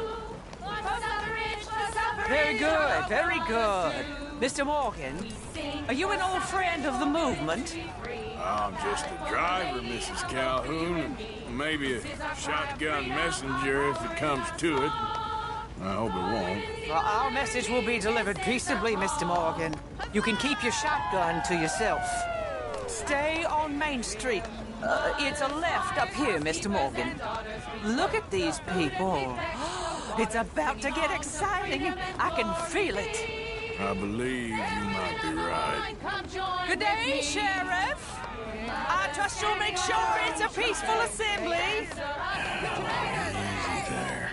Very good, very good. Mr. Morgan, are you an old friend of the movement? I'm just a driver, Mrs. Calhoun, and maybe a shotgun messenger if it comes to it. I hope it won't. Well, our message will be delivered peaceably, Mr. Morgan. You can keep your shotgun to yourself. Stay on Main Street. It's a left up here, Mr. Morgan. Look at these people. It's about to get exciting. I can feel it. I believe you might be right. Good day, Sheriff. I trust you'll make sure it's a peaceful assembly. Easy there.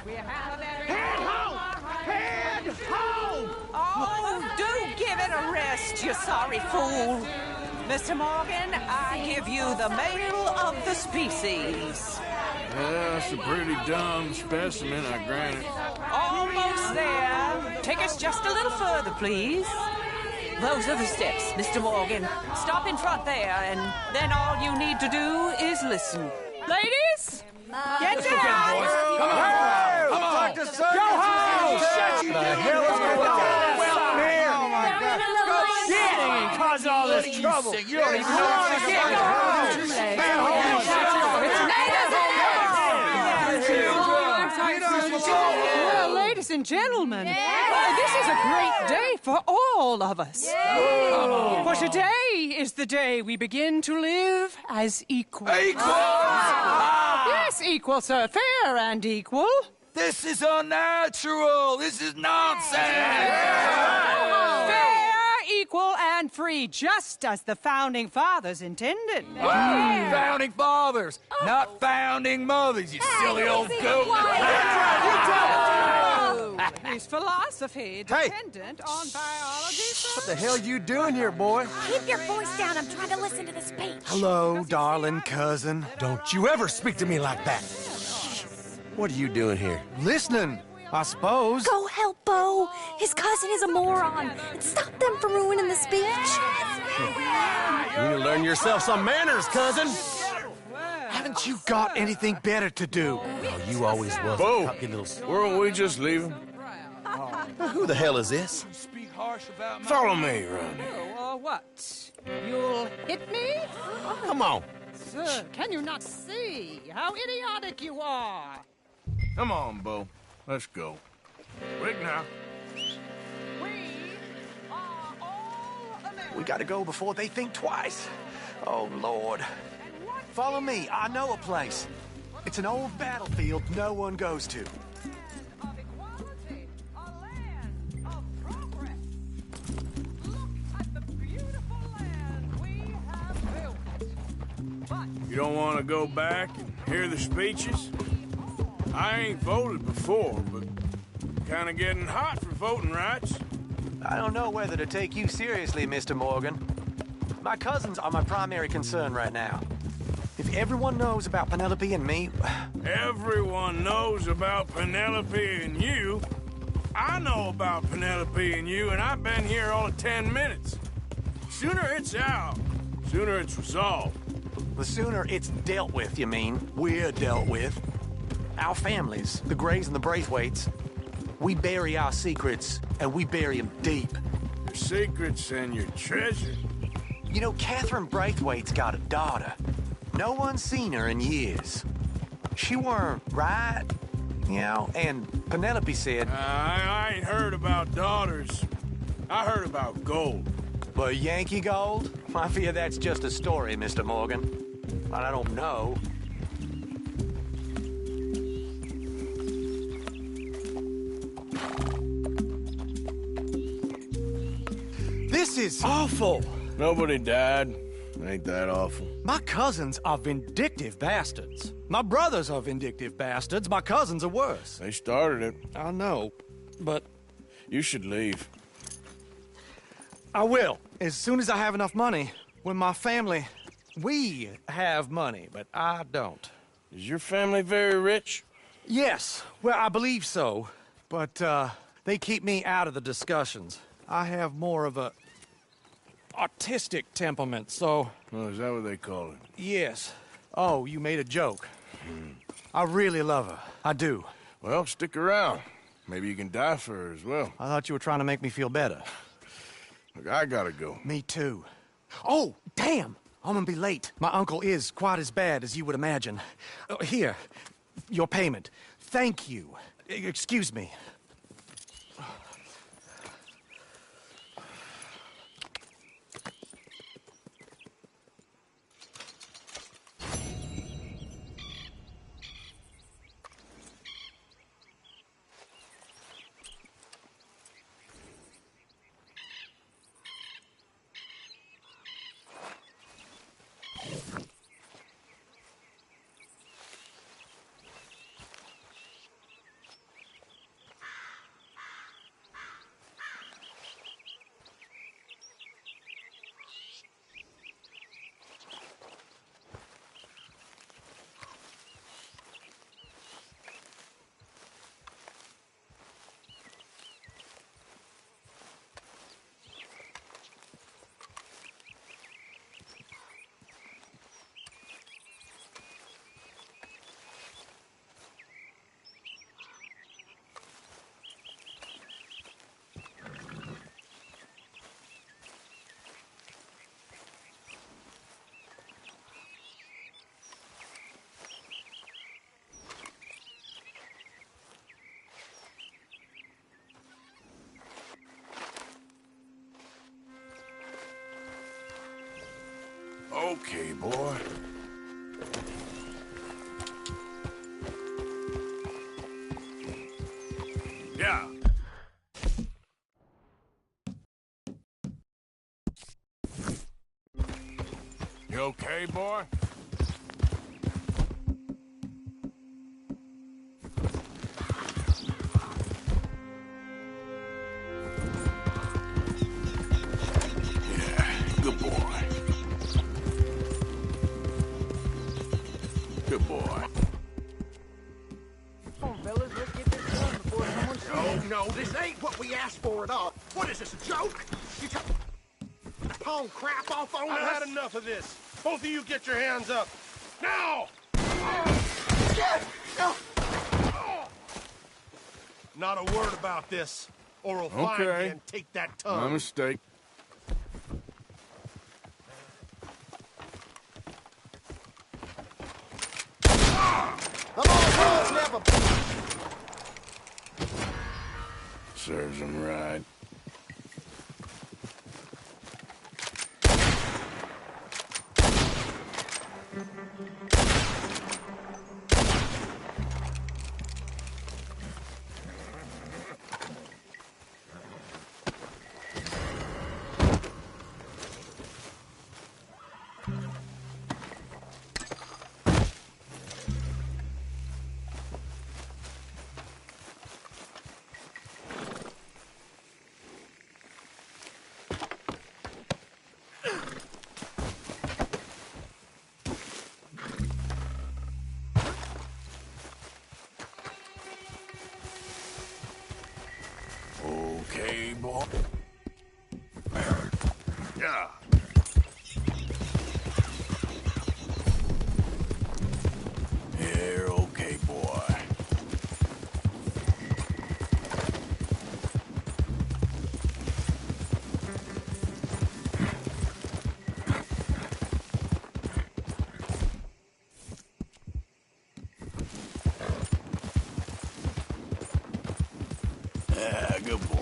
Head home! Head home! Oh, do give it a rest, you sorry fool. Mr. Morgan, I give you the male of the species. That's a pretty dumb specimen, I grant it. Almost there. Take us just a little further, please. Those are the steps, Mr. Morgan. Stop in front there, and then all you need to do is listen. Ladies, get down! boys. Come on. Come on. Go home! Shut you down! Well, here! Oh, my God. Go shit! And cause all this trouble. You don't even know what to get. Go Well, ladies and gentlemen, this is a great day for all of us. For today is the day we begin to live as equals. Equals? Yes, equal, sir. Fair and equal. This is unnatural. This is nonsense. Fair, equal, and free, just as the Founding Fathers intended. Founding fathers, not founding mothers, you silly old goat. Is philosophy dependent on biology, sir? What the hell you doing here, boy? Keep your voice down. I'm trying to listen to the speech. Hello, darling cousin. Don't you ever speak to me like that. What are you doing here? Listening, I suppose. Go help Bo. His cousin is a moron. And stop them from ruining the speech. You need to learn yourself some manners, cousin. Haven't you got anything better to do? Oh, you always was. Bo, a little... weren't we just leaving? Who the hell is this? Follow me around here. What? You'll hit me? Come on. Sir, can you not see how idiotic you are? Come on, Bo. Let's go. Quick now. We gotta go before they think twice. Oh, Lord. Follow me. I know a place. It's an old battlefield no one goes to. You don't want to go back and hear the speeches? I ain't voted before, but kind of getting hot for voting rights. I don't know whether to take you seriously, Mr. Morgan. My cousins are my primary concern right now. If everyone knows about Penelope and me... Everyone knows about Penelope and you. I know about Penelope and you, and I've been here all of 10 minutes. Sooner it's out, sooner it's resolved. The sooner it's dealt with, you mean. We're dealt with. Our families, the Grays and the Braithwaites, we bury our secrets, and we bury them deep. Your secrets and your treasure. You know, Catherine Braithwaite's got a daughter. No one's seen her in years. She weren't right, you know, and Penelope said... I ain't heard about daughters. I heard about gold. But Yankee gold? I fear that's just a story, Mr. Morgan. But I don't know. This is awful. Nobody died. Ain't that awful? My cousins are vindictive bastards. My brothers are vindictive bastards. My cousins are worse. They started it. I know, but... You should leave. I will, as soon as I have enough money. When my family... We have money, but I don't. Is your family very rich? Yes, well, I believe so. But, they keep me out of the discussions. I have more of a... artistic temperament, so... Oh, is that what they call it? Yes. Oh, you made a joke. I really love her. I do. Well, stick around. Maybe you can die for her as well. I thought you were trying to make me feel better. Look, I gotta go. Me too. Oh, damn! I'm gonna be late. My uncle is quite as bad as you would imagine. Here, your payment. Thank you. Excuse me. Okay, boy. Yeah. You okay, boy? Good boy. Good boy. Come on, fellas, let's get this done before someone sees it. No, this ain't what we asked for at all. What is this, a joke? You pawn crap off on us? I've had enough of this. Both of you get your hands up. Now! Not a word about this, or we'll find you Okay. and take that tongue. My mistake. Come on, boys, never... Serves him right. Okay, boy. Yeah. Here, okay, boy. Yeah, good boy.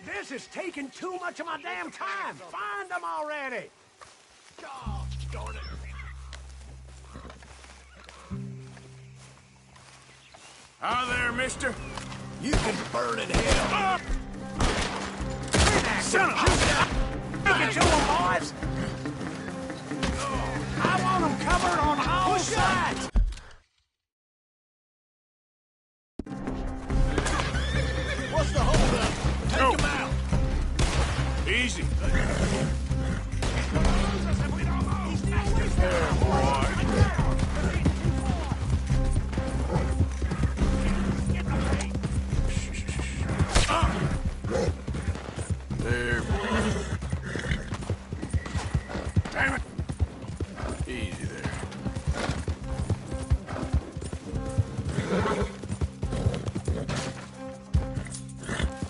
This is taking too much of my damn time. Find them already. Oh, darn it. Hi there, mister. You can burn in hell. Son of a... Take it to them, boys. I want them covered on all sides! What's the holdup? Take him out! Easy. There, boy. There, boy. Damn it. Easy there.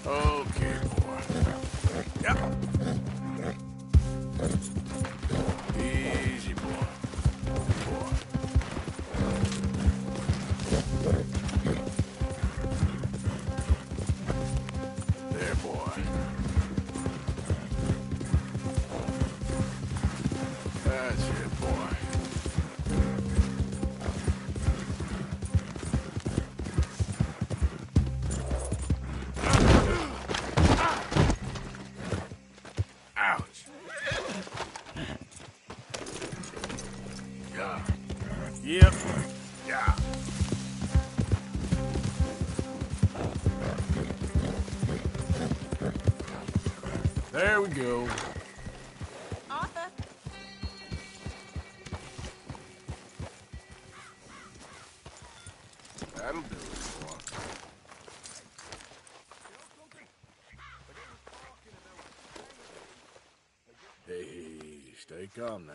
Okay, boy. Yep. Easy, boy. There, boy. That's it, boy. Ouch. Yeah. Yep. Yeah. There we go. Arthur. That'll do it, boy. Hey, stay calm now.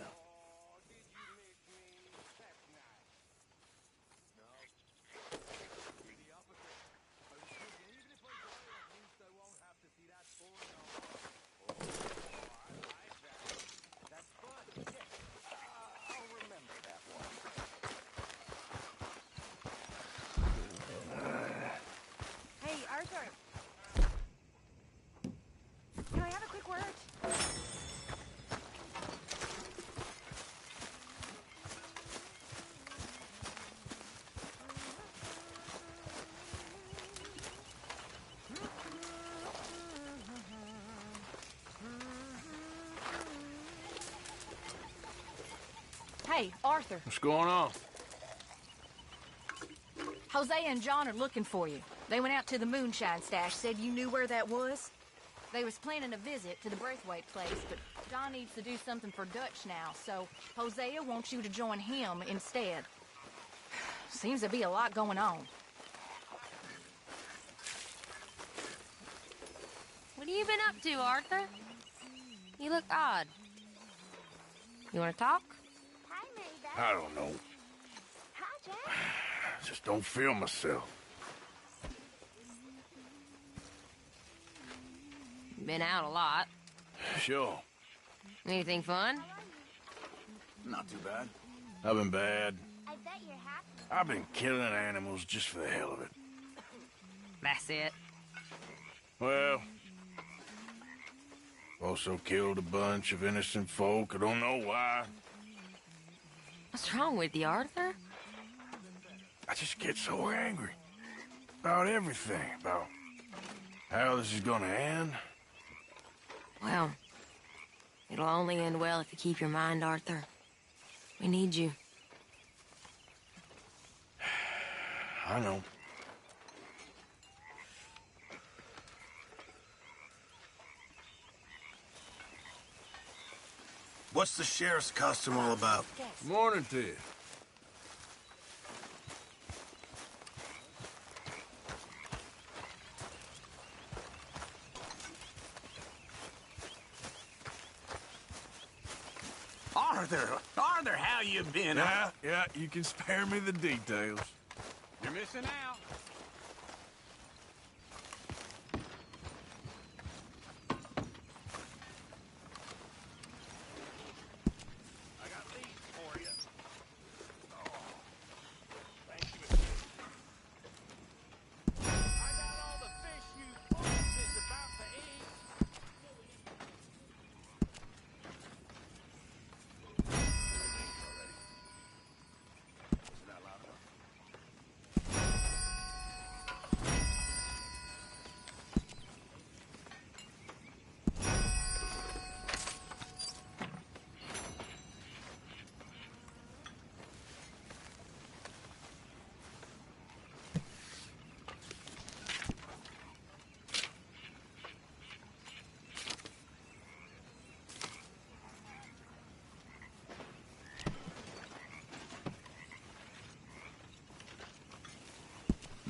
Hey, Arthur. Can I have a quick word? Hey, Arthur. What's going on? Hosea and John are looking for you. They went out to the moonshine stash, said you knew where that was. They was planning a visit to the Braithwaite place, but John needs to do something for Dutch now, so Hosea wants you to join him instead. Seems to be a lot going on. What have you been up to, Arthur? You look odd. You want to talk? I don't know. Just don't feel myself. Been out a lot. Sure. Anything fun? Not too bad. I've been bad. I've been killing animals just for the hell of it. That's it. Well, also killed a bunch of innocent folk. I don't know why. What's wrong with you, Arthur? I just get so angry. About everything. About how this is gonna end. Well, it'll only end well if you keep your mind, Arthur. We need you. I know. What's the sheriff's costume all about? Morning to you. Arthur, how you been? Yeah, you can spare me the details. You're missing out. I got leads for you. Oh, thank you. I got all the fish you boys is about to eat.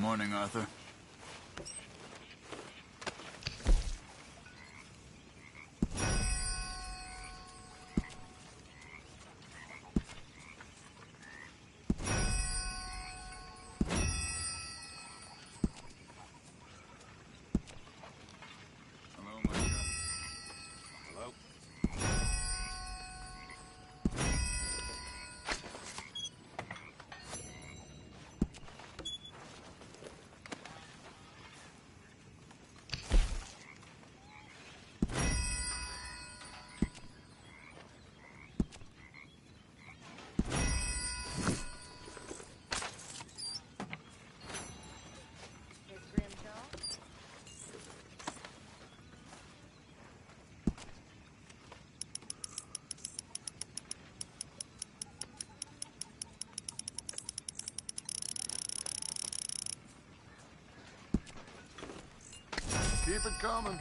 Morning, Arthur. Keep it coming.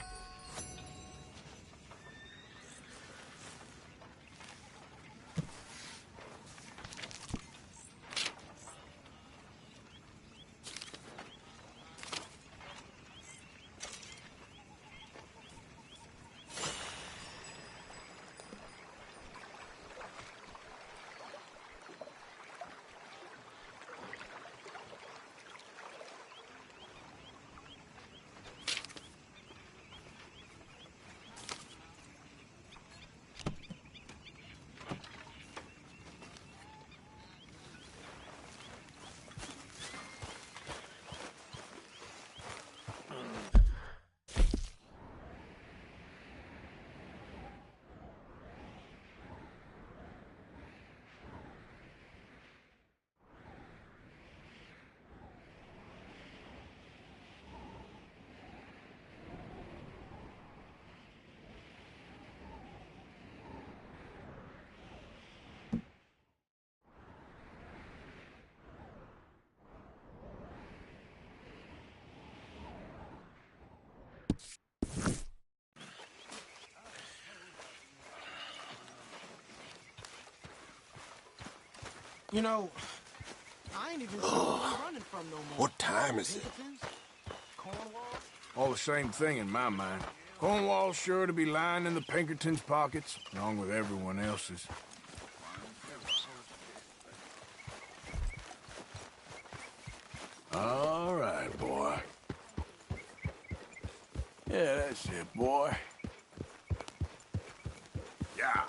You know, I ain't even sure where I'm running from no more. What time is it? All the same thing in my mind. Cornwall's sure to be lying in the Pinkertons' pockets, along with everyone else's. All right, boy. Yeah, that's it, boy. Yeah.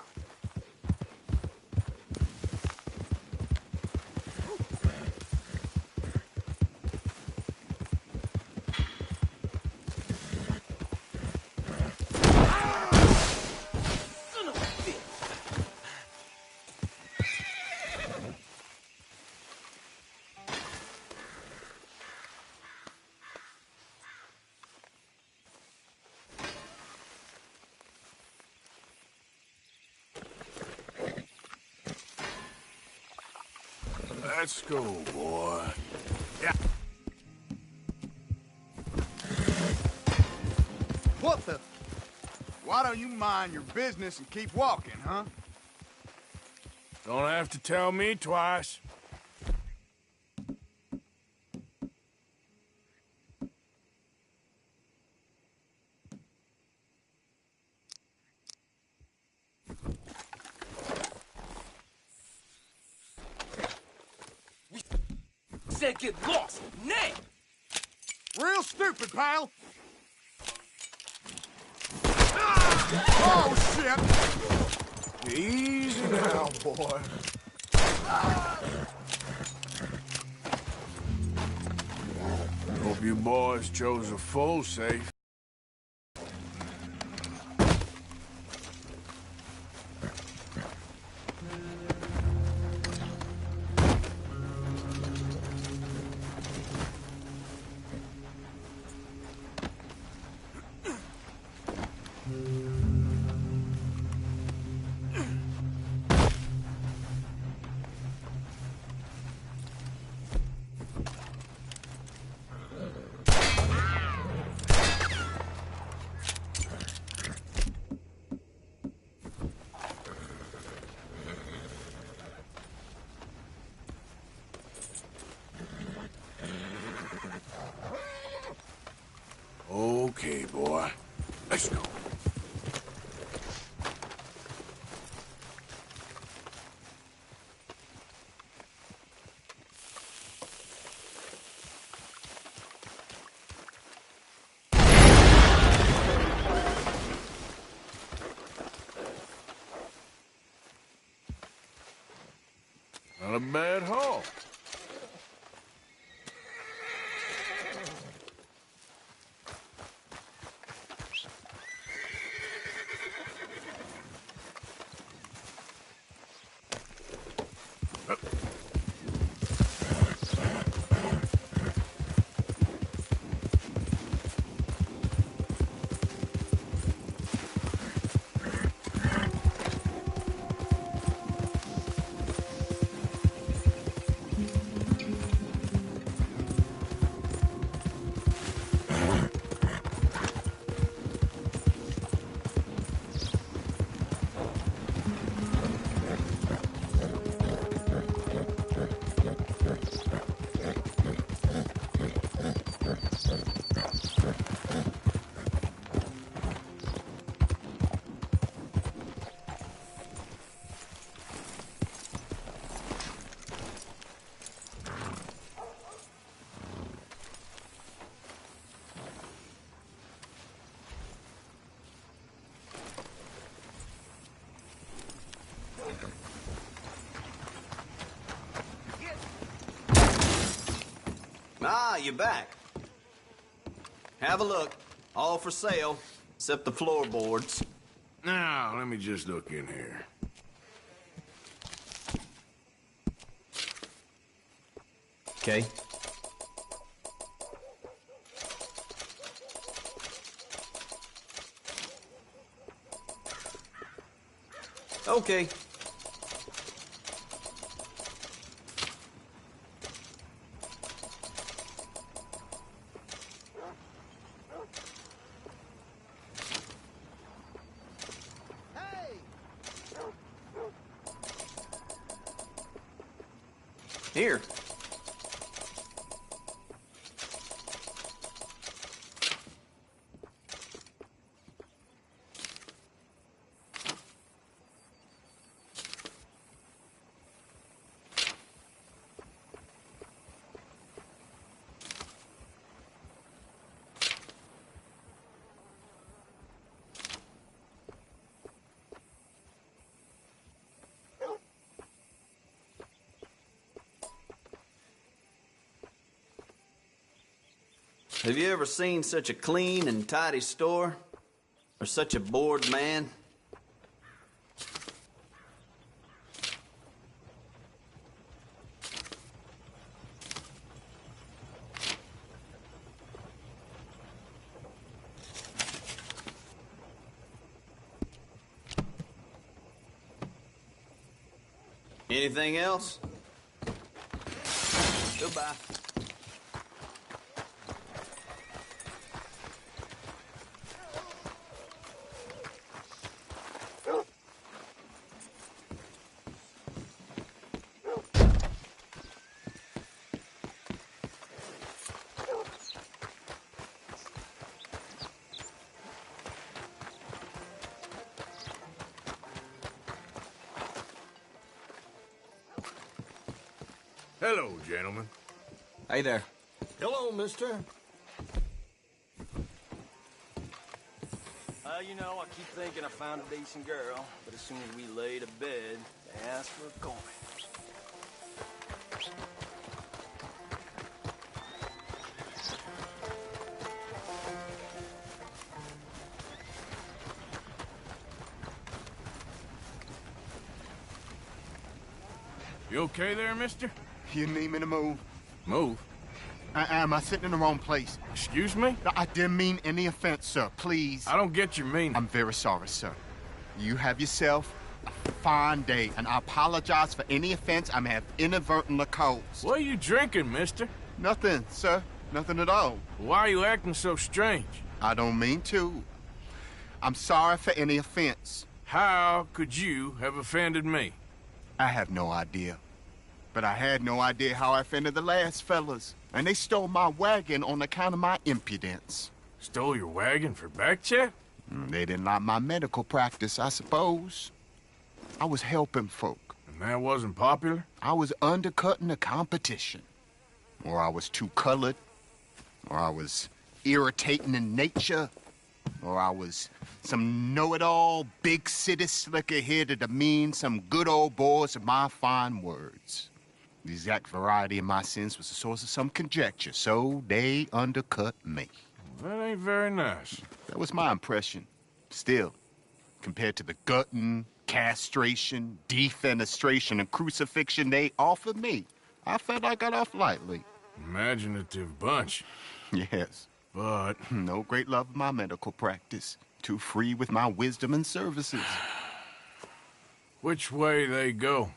Let's go, boy. Yeah. What the? Why don't you mind your business and keep walking, huh? Don't have to tell me twice. Said get lost, now! Real stupid, pal! Oh, shit! Easy now, boy. Hope you boys chose a full safe. Okay, boy. Let's go. Not a bad haul. Ah, you're back. Have a look. All for sale, except the floorboards. Now, let me just look in here. Okay. Okay. Here. Have you ever seen such a clean and tidy store? Or such a bored man? Anything else? Goodbye. Hello, gentlemen. Hey there. Hello, mister. You know, I keep thinking I found a decent girl, but as soon as we lay to bed, they ask for a coin. You okay there, mister? You need me to move? Move? Am I sitting in the wrong place? Excuse me? I didn't mean any offense, sir. Please. I don't get your meaning. I'm very sorry, sir. You have yourself a fine day, and I apologize for any offense I may have inadvertently caused. What are you drinking, mister? Nothing, sir. Nothing at all. Why are you acting so strange? I don't mean to. I'm sorry for any offense. How could you have offended me? I have no idea. But I had no idea how I offended the last fellas. And they stole my wagon on account of my impudence. Stole your wagon for back check? They didn't like my medical practice, I suppose. I was helping folk. And that wasn't popular? I was undercutting the competition. Or I was too colored. Or I was irritating in nature. Or I was some know-it-all, big city slicker here to demean some good old boys of my fine words. The exact variety of my sins was the source of some conjecture, so they undercut me. That ain't very nice. That was my impression. Still, compared to the gutting, castration, defenestration, and crucifixion they offered me, I felt I got off lightly. Imaginative bunch. Yes. But no great love of my medical practice. Too free with my wisdom and services. Which way they go?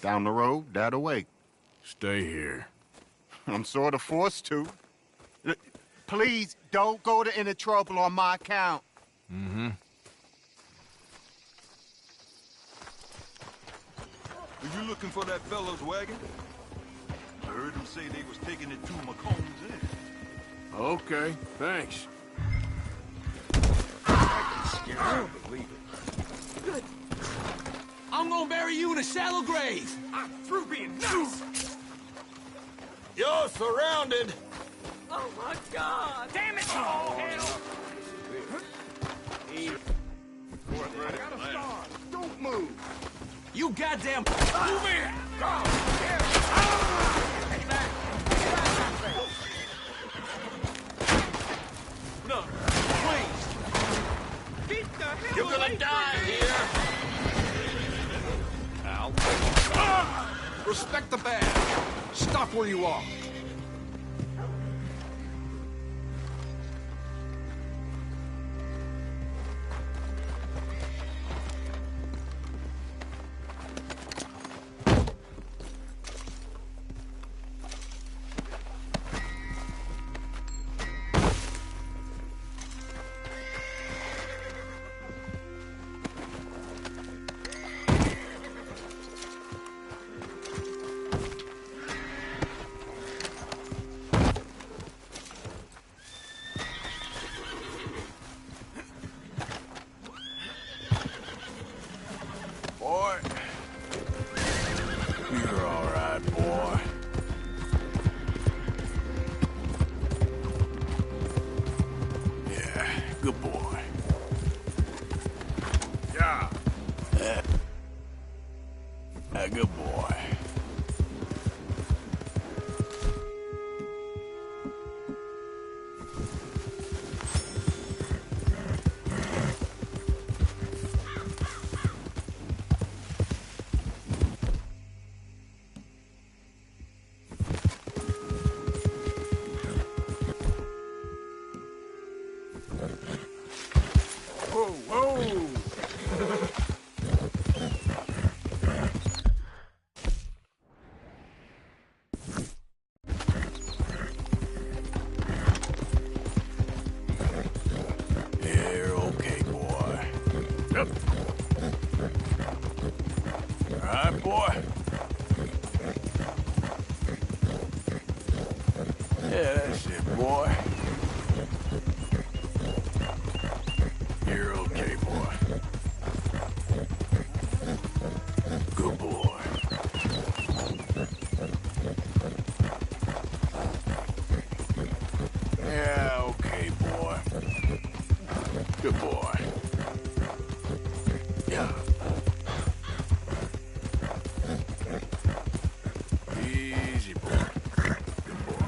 Down the road, that way. Stay here. I'm sort of forced to. Please, don't go to any trouble on my account. Mm-hmm. Are you looking for that fellow's wagon? I heard him say they was taking it to McComb's Inn. Okay, thanks. I can't believe it. Good. I'm gonna bury you in a shallow grave. I'm through being nice. You're surrounded. Oh my God! Damn it! Oh hell! I got a star. Don't move. You goddamn move here! No, please. Get the hell You're gonna die here. Ow. Respect the badge. Stop where you are. Boy. You're all right, boy. Yeah, good boy. Yeah. Good boy. Whoa, whoa! You're okay, boy. Yep. All right, boy. Yeah, that's it, boy. You're okay, boy. Good boy. Yeah, okay, boy. Good boy. Yeah. Easy, boy. Good boy.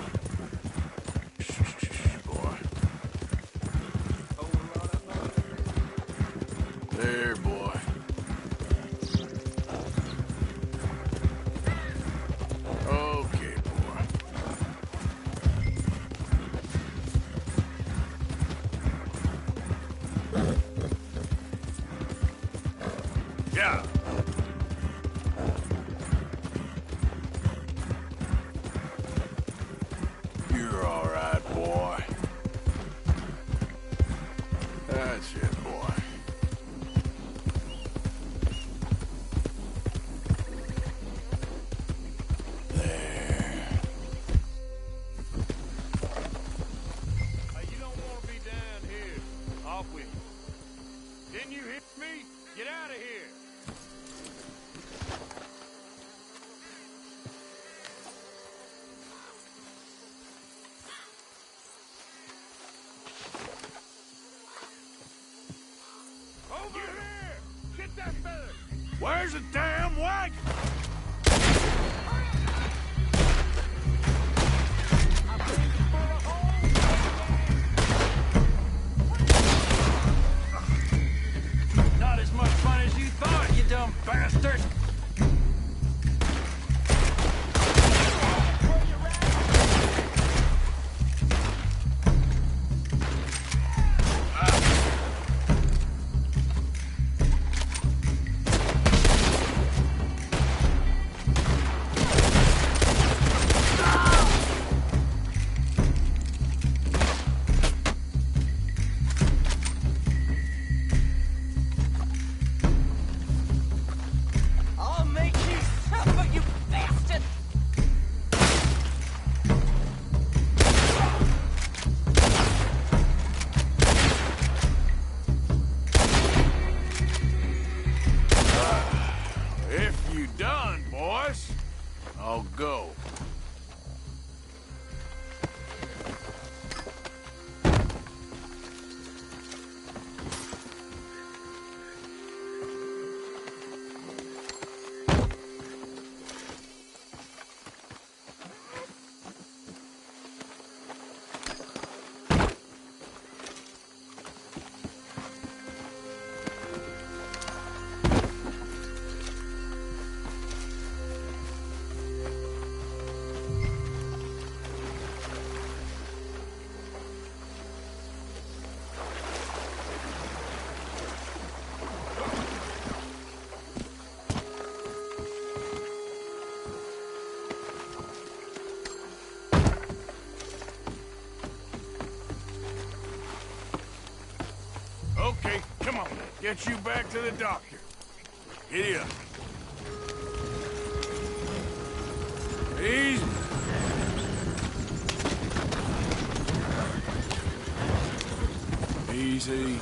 Shh, boy. There, boy. Okay, boy. Yeah. You're all right, boy. That's it, boy. There. You don't want to be a damn wagon! Not as much fun as you thought, you dumb bastard! I'll go. Okay, come on. Get you back to the doctor. Giddy up. Easy. Easy.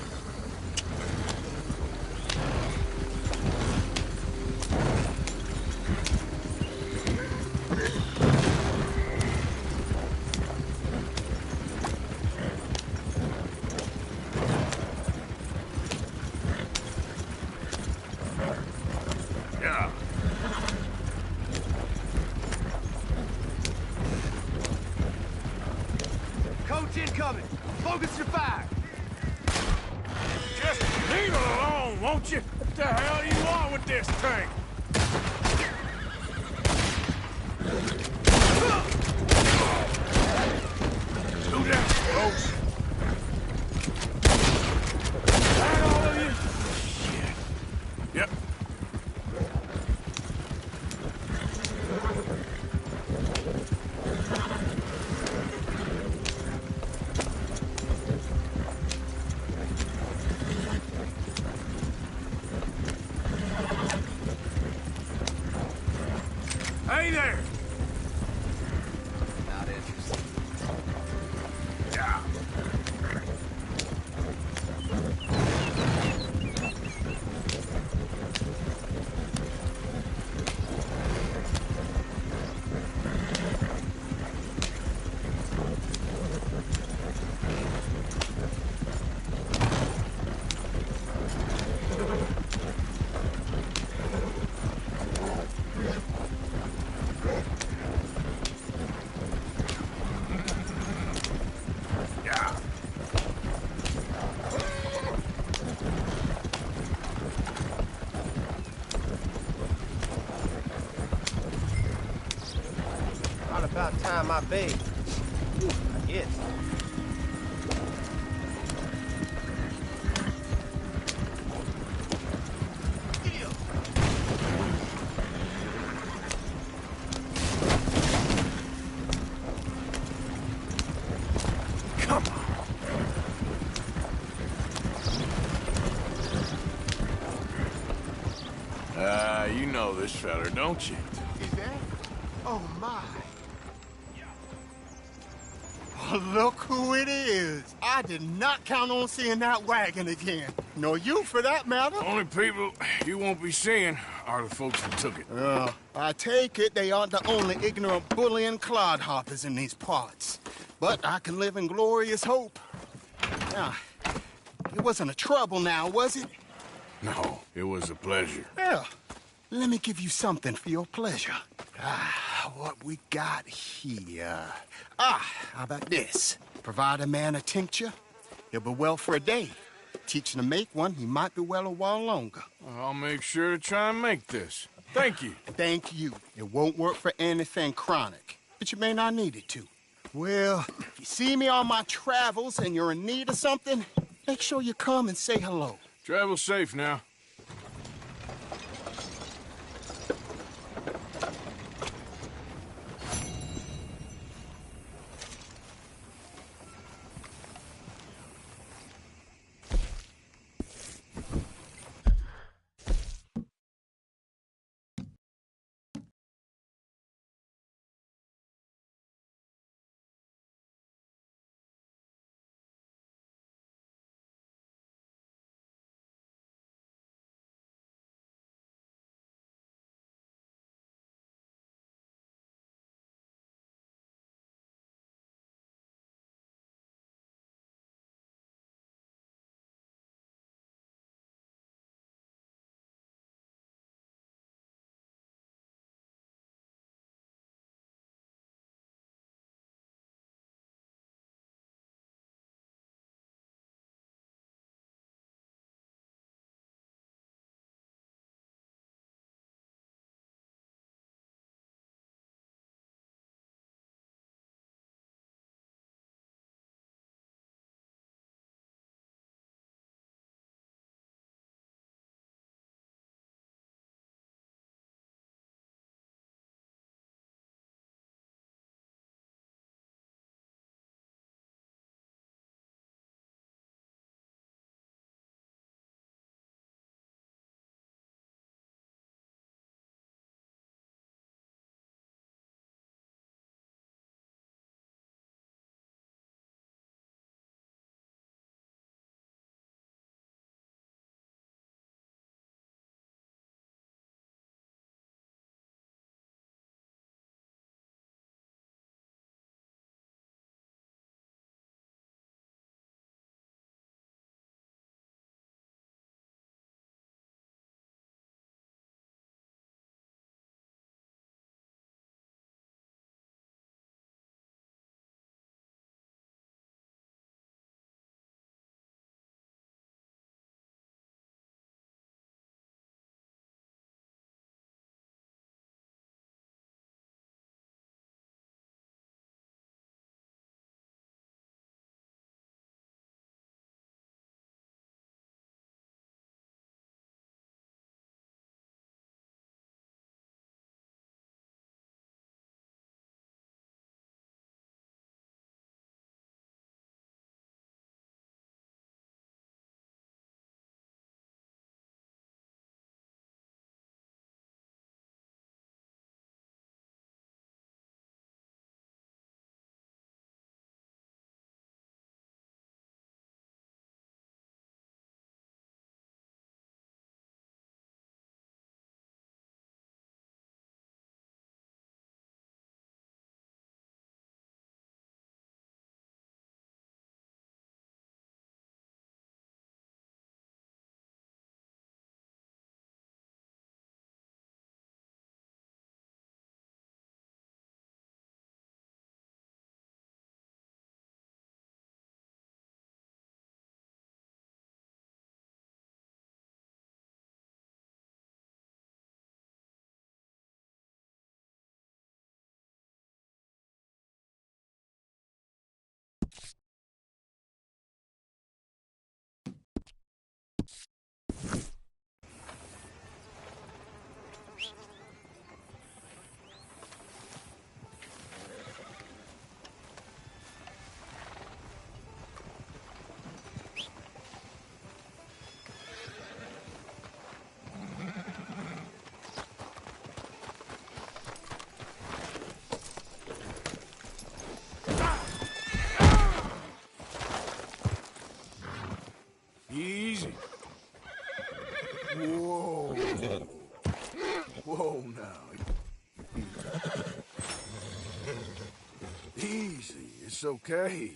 Coach incoming! Focus your fire! Just leave it alone, won't you? What the hell do you want with this thing? Do that, folks. That all of you? Shit. Yep. Hey there! Not interested. Yeah. Not about time I bathed. I guess. Come on. You know this feller, don't you? Is that? Oh, my. Oh, look who it is. I did not count on seeing that wagon again. Nor you, for that matter. Only people you won't be seeing are the folks that took it. I take it they aren't the only ignorant bullying clodhoppers in these parts. But I can live in glorious hope. Now, it wasn't a trouble now, was it? No, it was a pleasure. Yeah. Let me give you something for your pleasure. What we got here? How about this? Provide a man a tincture, he'll be well for a day. Teach him to make one, he might be well a while longer. I'll make sure to try and make this. Thank you. Thank you. It won't work for anything chronic, but you may not need it to. Well, if you see me on my travels and you're in need of something, make sure you come and say hello. Travel safe now. Easy. Whoa. Whoa now. Easy. It's okay.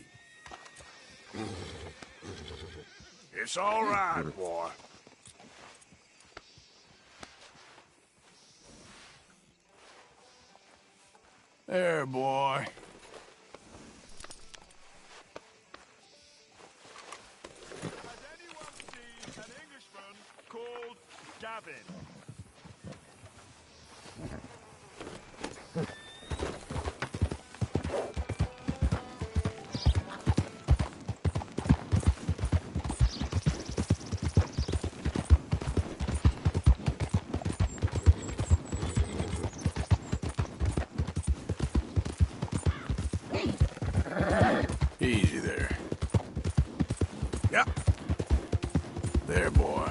It's all right, boy. There, boy. Has anyone seen an Englishman called Gavin? Easy there. Yep. There, boy.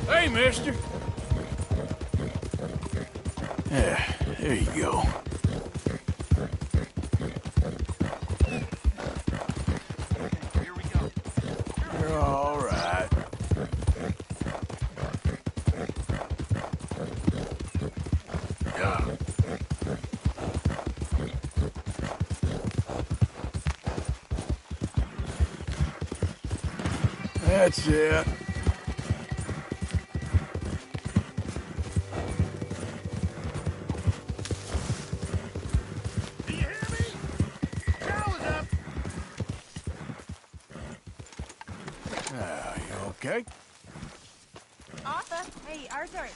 Hey, mister. Yeah, there you go. You're all right. Yeah. That's it. You okay? Arthur? Hey, Arthur.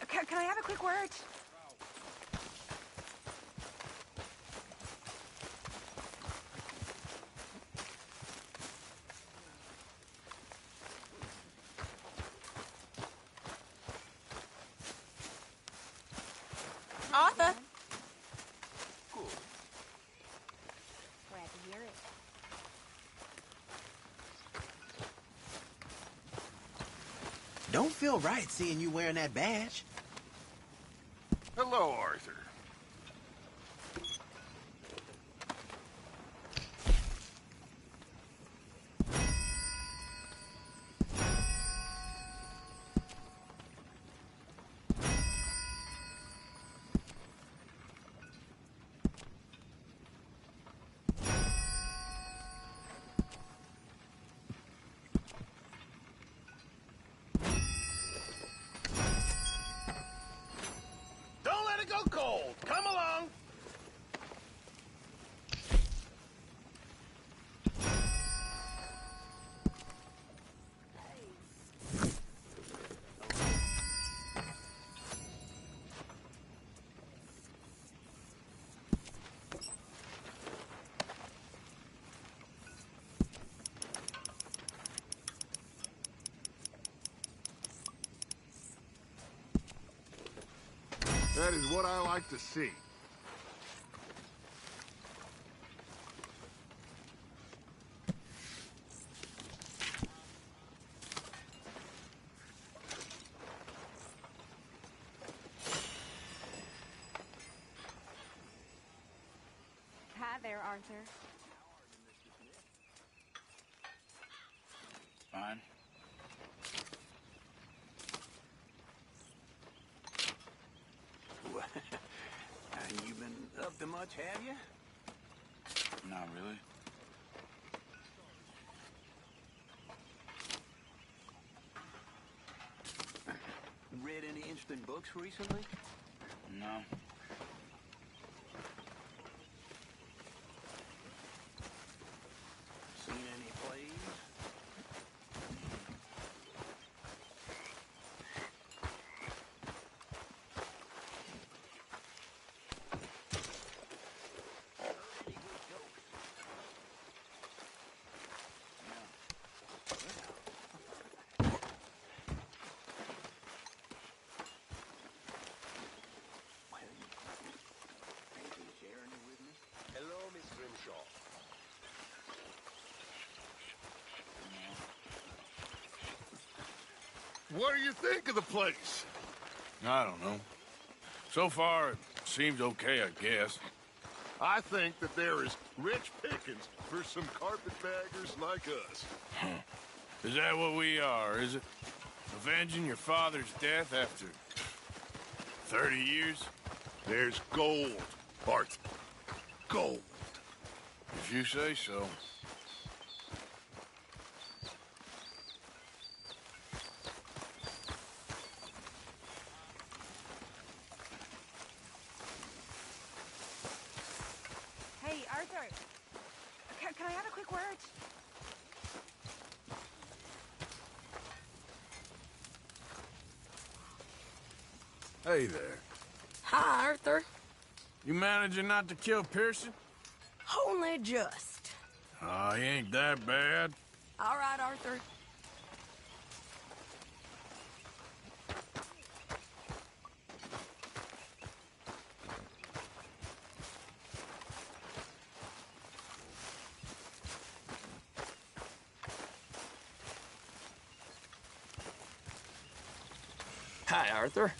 Can I have a quick word? Arthur? Glad to hear it. Don't feel right seeing you wearing that badge. Hello, Arthur. Don't let it go cold. Come along. That is what I like to see. Hi there, Arthur. Fine. You been up to much, have you? Not really. Read any interesting books recently? No. Seen any plays? Hello, Miss Grimshaw. What do you think of the place? I don't know. So far, it seems okay, I guess. I think that there is rich pickings for some carpetbaggers like us. Is that what we are, is it? Avenging your father's death after 30 years? There's gold, Arthur. Gold. If you say so. Arthur! Can I have a quick word? Hey there. Hi, Arthur. You managing not to kill Pearson? Only just. Oh, he ain't that bad. All right, Arthur. Hi, Arthur.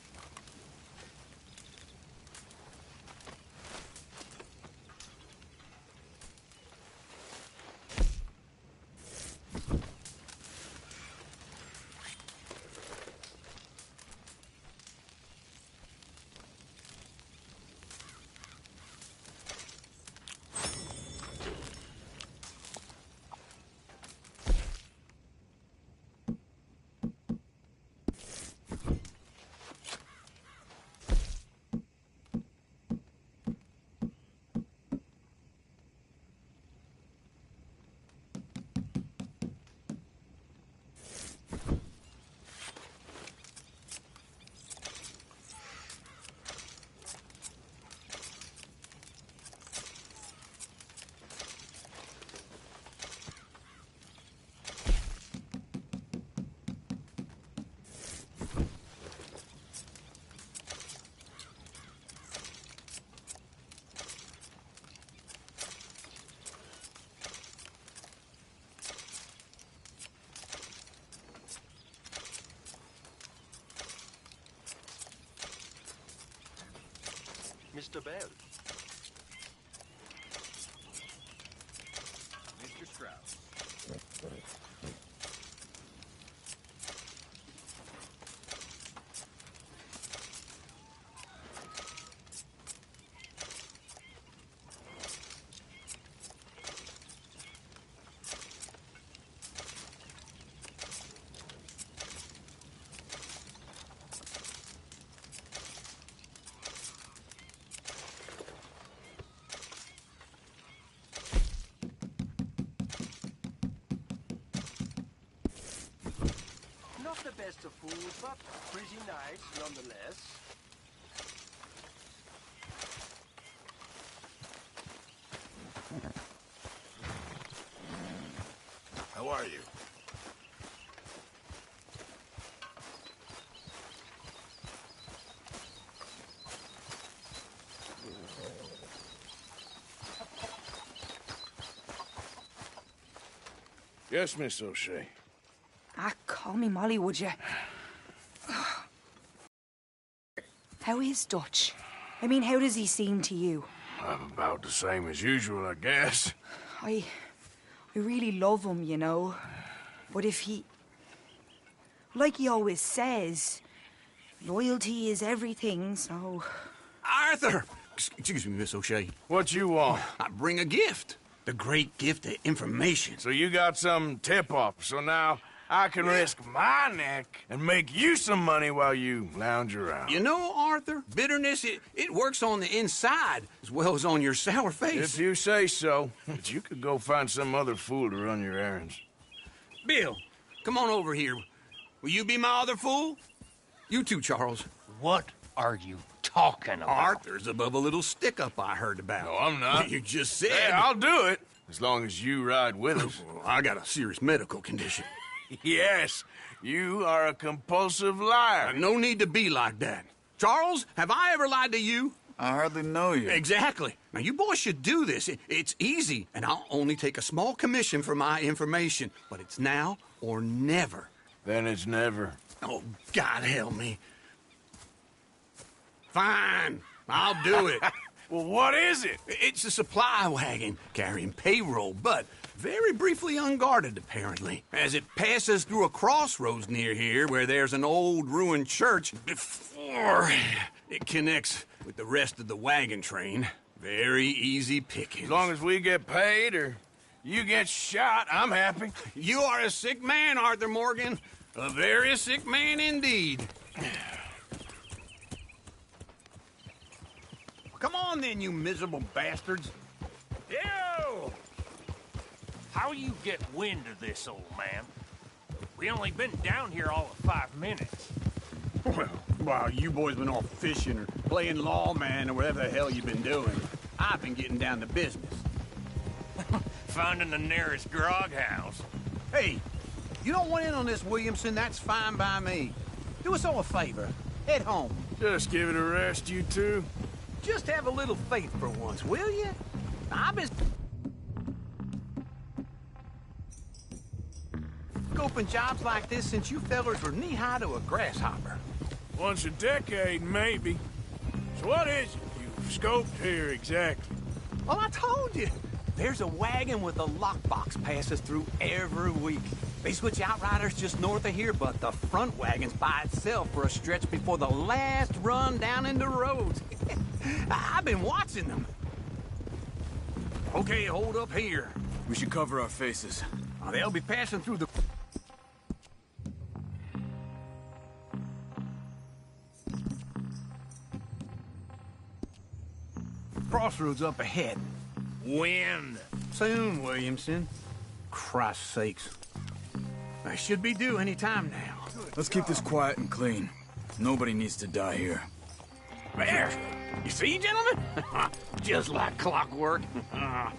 Mr. Bell. Mr. Strauss. Not the best of fools, but pretty nice nonetheless. How are you? Yes, Miss O'Shea. Ah, call me Molly, would you? How is Dutch? I mean, how does he seem to you? About the same as usual, I guess. I really love him, you know. But if he... Like he always says, loyalty is everything, so... Arthur! Excuse me, Miss O'Shea. What you want? I bring a gift. The great gift of information. So you got some tip-off, so now I can risk my neck and make you some money while you lounge around. You know, Arthur, bitterness, it works on the inside as well as on your sour face. If you say so. But you could go find some other fool to run your errands. Bill, come on over here. Will you be my other fool? You too, Charles. What are you talking about? Arthur's above a little stick-up I heard about. No, I'm not. You just said... Hey, I'll do it, as long as you ride with us. I got a serious medical condition. Yes, you are a compulsive liar. No need to be like that. Charles, have I ever lied to you? I hardly know you. Exactly. Now, you boys should do this. It's easy, and I'll only take a small commission for my information. But it's now or never. Then it's never. Oh, God help me. Fine, I'll do it. Well, what is it? It's a supply wagon carrying payroll, but very briefly unguarded, apparently, as it passes through a crossroads near here where there's an old ruined church before it connects with the rest of the wagon train. Very easy pickings. As long as we get paid or you get shot, I'm happy. You are a sick man, Arthur Morgan. A very sick man indeed. Come on then, you miserable bastards. Yeah! How you get wind of this, old man? We only been down here all of 5 minutes. Well, while you boys been off fishing or playing lawman or whatever the hell you've been doing, I've been getting down to business. Finding the nearest grog house. Hey, you don't want in on this, Williamson, that's fine by me. Do us all a favor. Head home. Just give it a rest, you two. Just have a little faith for once, will you? I've been scoping jobs like this since you fellers were knee-high to a grasshopper. Once a decade, maybe. So what is it you've scoped here exactly? Well, I told you. There's a wagon with a lockbox passes through every week. They switch outriders just north of here, but the front wagon's by itself for a stretch before the last run down into roads. I've been watching them. Okay, hold up here. We should cover our faces. They'll be passing through the... crossroads up ahead. When? Soon, Williamson. Christ's sakes. I should be due any time now. Let's keep this quiet and clean. Nobody needs to die here. There! You see, gentlemen? Just like clockwork. All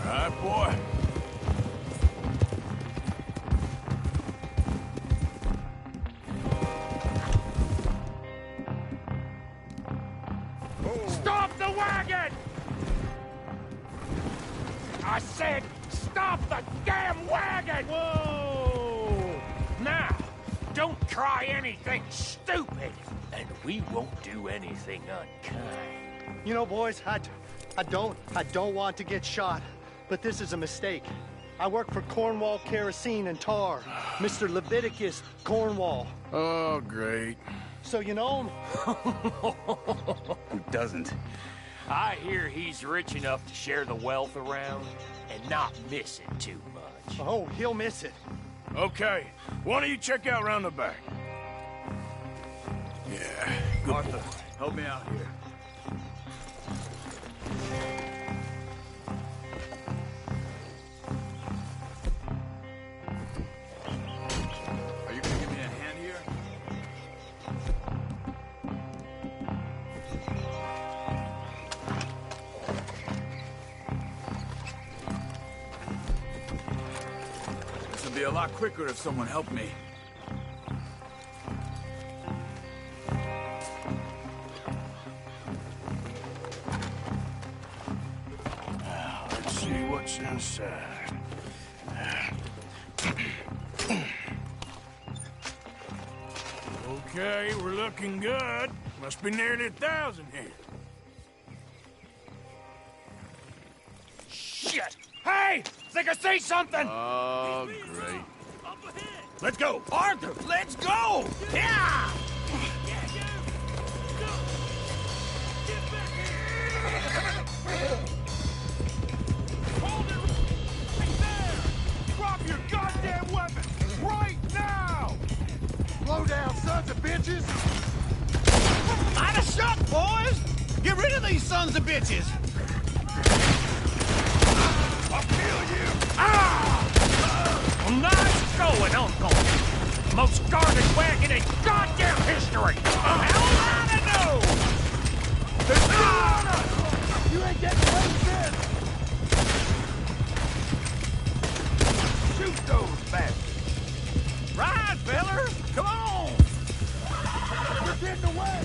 right, boy. Stop the wagon! I said, stop the damn wagon! Whoa! Now, don't try anything stupid, and we won't do anything unkind. You know, boys, I don't want to get shot, but this is a mistake. I work for Cornwall Kerosene and Tar, Mr. Leviticus Cornwall. Oh, great. So you know him? Who doesn't? I hear he's rich enough to share the wealth around and not miss it too much. Oh, he'll miss it. Okay, why don't you check out round the back? Yeah, good Arthur, boy. help me out here. Are you gonna give me a hand here? This would be a lot quicker if someone helped me. Let's see what's inside. Okay, we're looking good. Must be nearly 1,000 here. Shit! Hey! Think I see something! Oh, great. Let's go! Arthur, let's go! Yeah! Hold it right there! Drop your goddamn weapon! Right now! Slow down, sons of bitches! I'd have shot, boys! Get rid of these sons of bitches! I'll kill you! Ah! Nice going, Uncle! Most garbage wagon in goddamn history! How I to know? There's two on us! You ain't getting away with this! Shoot those bastards! Ride, fellers! Come on! You're getting away!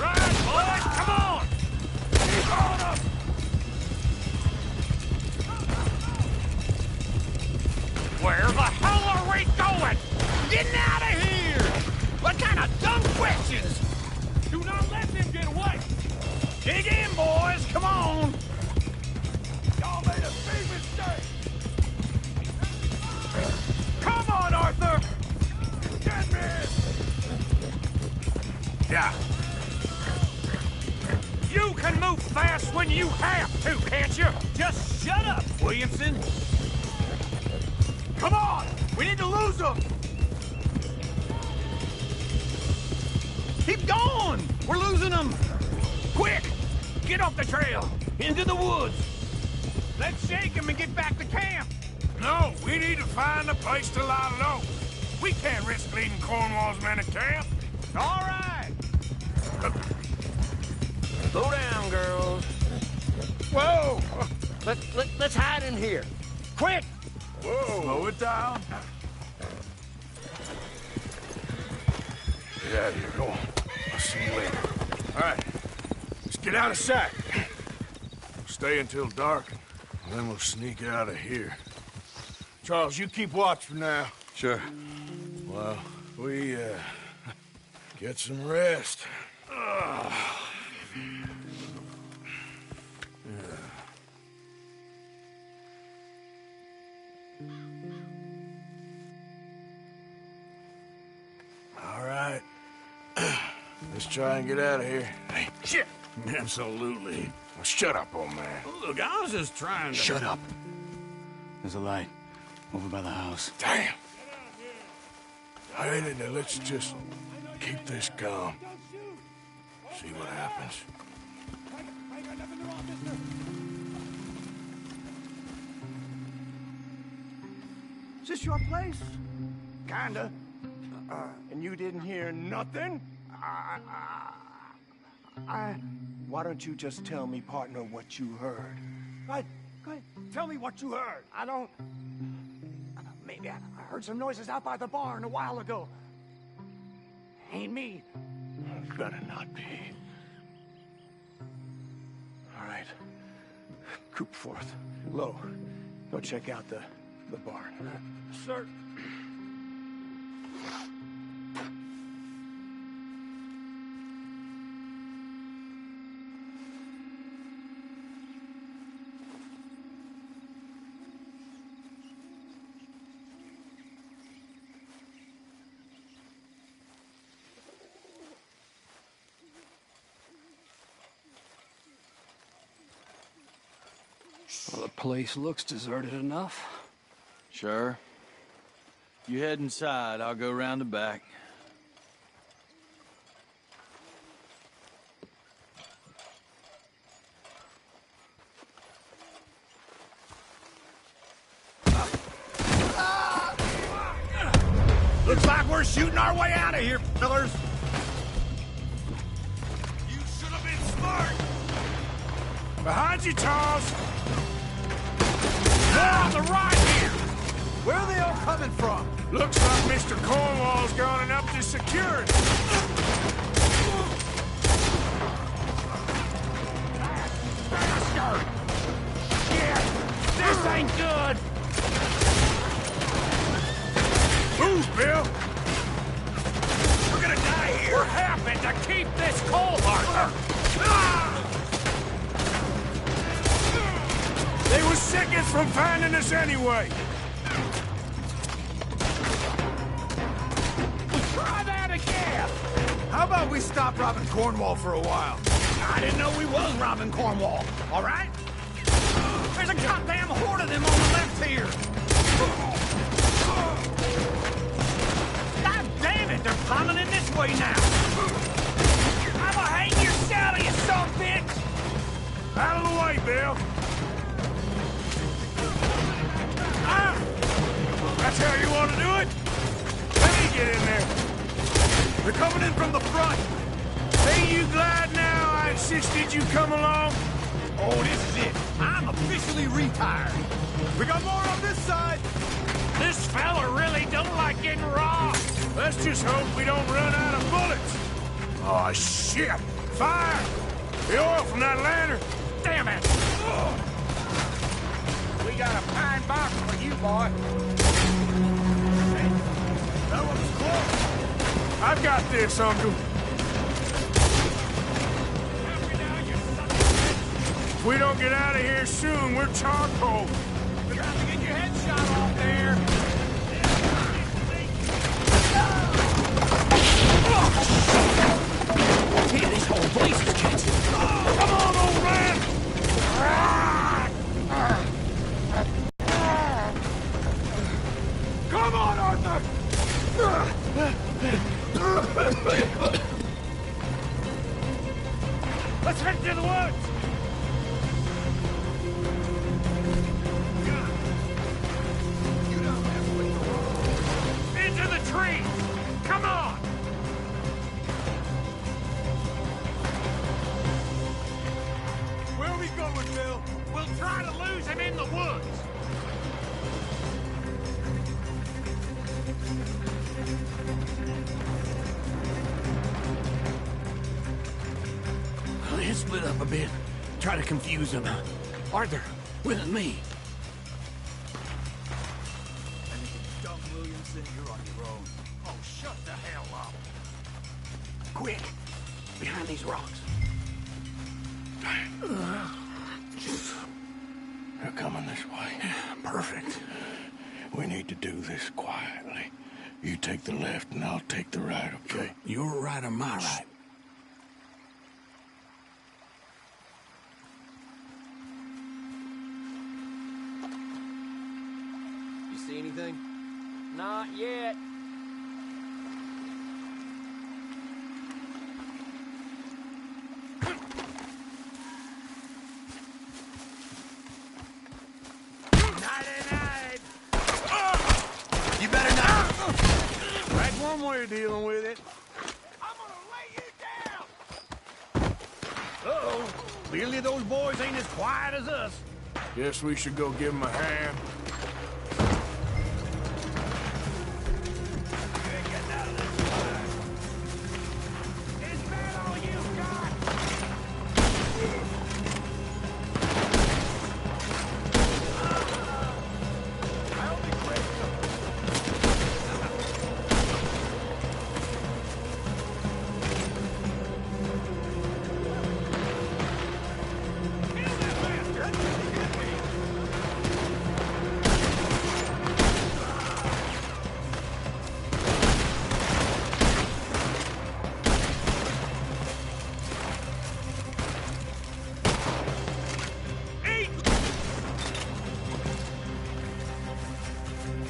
Ride, boys! Come on! Keep on them! Where the hell are we going? Getting out of here! What kind of dumb questions? Do not let them get away! Dig in, boys! Come on! Y'all made a big mistake! Come on, Arthur! Get me! Yeah. You can move fast when you have to, can't you? Just shut up, Williamson. Come on! We need to lose them! Keep going! We're losing them! Quick! Get off the trail! Into the woods! Let's shake him and get back to camp! No, we need to find a place to lie low. We can't risk leaving Cornwall's men at camp. All right! Slow down, girls. Whoa! Let's hide in here. Quick! Whoa! Slow it down. Get out of here, go on. I'll see you later. All right, let's get out of sight. We'll stay until dark, and then we'll sneak out of here. Charles, you keep watch for now. Sure. Well, we, get some rest. All right. Let's try and get out of here. Hey, shit! Absolutely. Well, shut up, old man. Look, I was just trying to... Shut up. There's a light over by the house. Damn! All right, now let's just keep this calm. See what happens. Is this your place? Kinda. And you didn't hear nothing? Why don't you just tell me, partner, what you heard? Go ahead. Tell me what you heard. I don't... Maybe I heard some noises out by the barn a while ago. Ain't me. Better not be. All right. Coop forth. Low. Go check out the barn. Sir. Well, the place looks deserted enough. Sure. You head inside, I'll go round the back. Looks like we're shooting our way out of here, fellas. You should have been smart. Behind you, Charles. More on the right here. Where are they all coming from? Looks like Mr. Cornwall's gone and up to security. Yeah, this ain't good. Move, Bill. We're gonna die here. We're having to keep this cold, Arthur. They were seconds from finding us anyway. Try that again. How about we stop robbing Cornwall for a while? I didn't know we was robbing Cornwall. All right? There's a goddamn horde of them on the left here. God damn it, they're climbing in this way now. I'ma hang yourself, you son of a bitch. Out of the way, Bill. That's how you want to do it? Let me get in there. They're coming in from the front. Ain't you glad now I insisted you come along? Oh, this is it. I'm officially retired. We got more on this side. This fella really don't like getting robbed. Let's just hope we don't run out of bullets. Oh, shit. Fire! The oil from that lantern. Damn it. We got a pine box for you, boy. That was close. I've got this, Uncle. If we don't get out of here soon, we're charcoal. Trying to get your head shot off there. Man, this whole place is catching. Come on, old man! Come on, Arthur! Let's head to the woods! bit. Try to confuse them. Arthur, with me. Anything dumb, Williamson, you're on your own. Oh, shut the hell up. Quick! Behind these rocks. They're coming this way. Perfect. We need to do this quietly. You take the left and I'll take the right, okay? Your right or my right? You see anything? Not yet. You better not. That's one way of dealing with it. I'm gonna lay you down! Uh-oh. Clearly those boys ain't as quiet as us. Guess we should go give them a hand.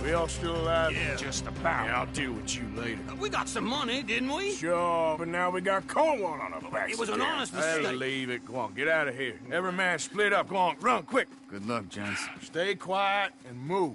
We all still alive? Yeah, just about. Yeah, I'll deal with you later. We got some money, didn't we? Sure, but now we got Cornwall on our backs. It was an again. honest Hey, mistake. leave it. Go on, get out of here. Every man split up. Go on, run, quick. Good luck, gents. Stay quiet and move.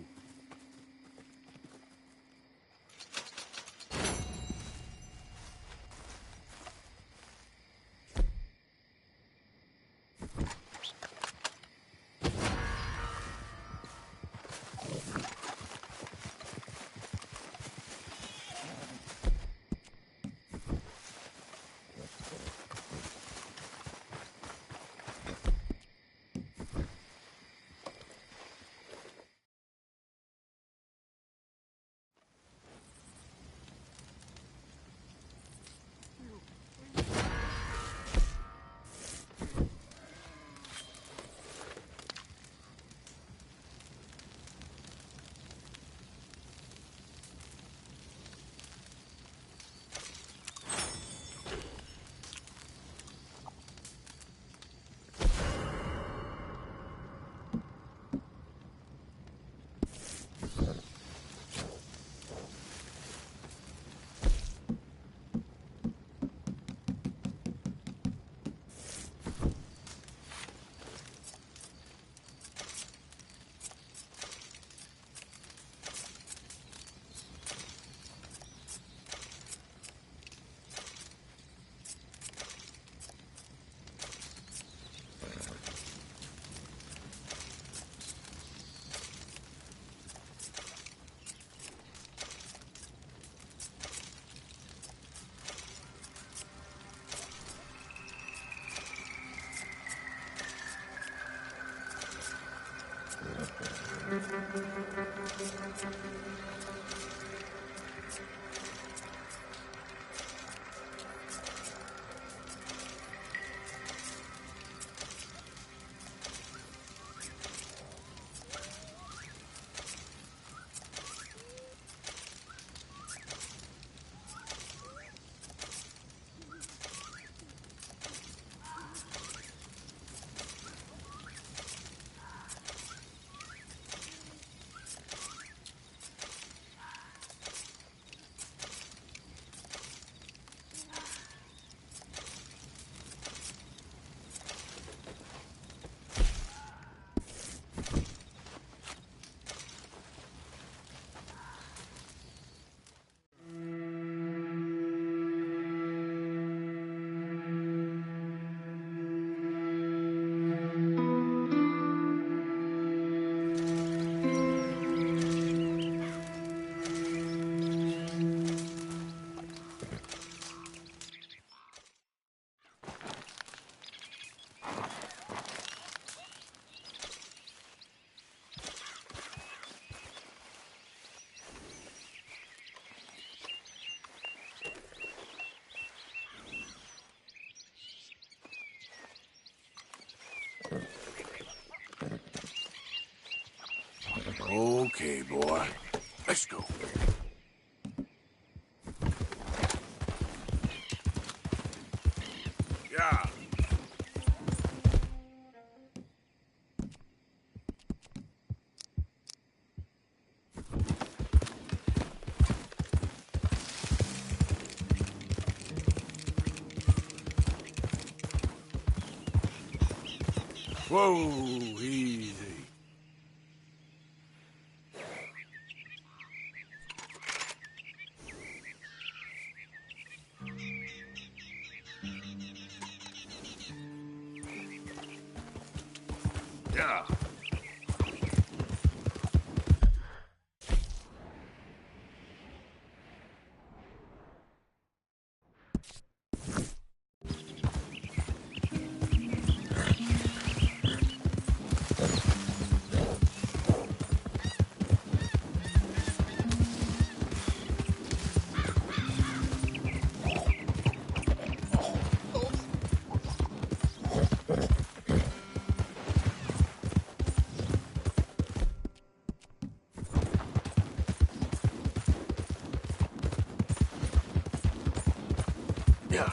Okay, boy. Let's go. Yeah. Whoa, easy. Yeah. Yeah.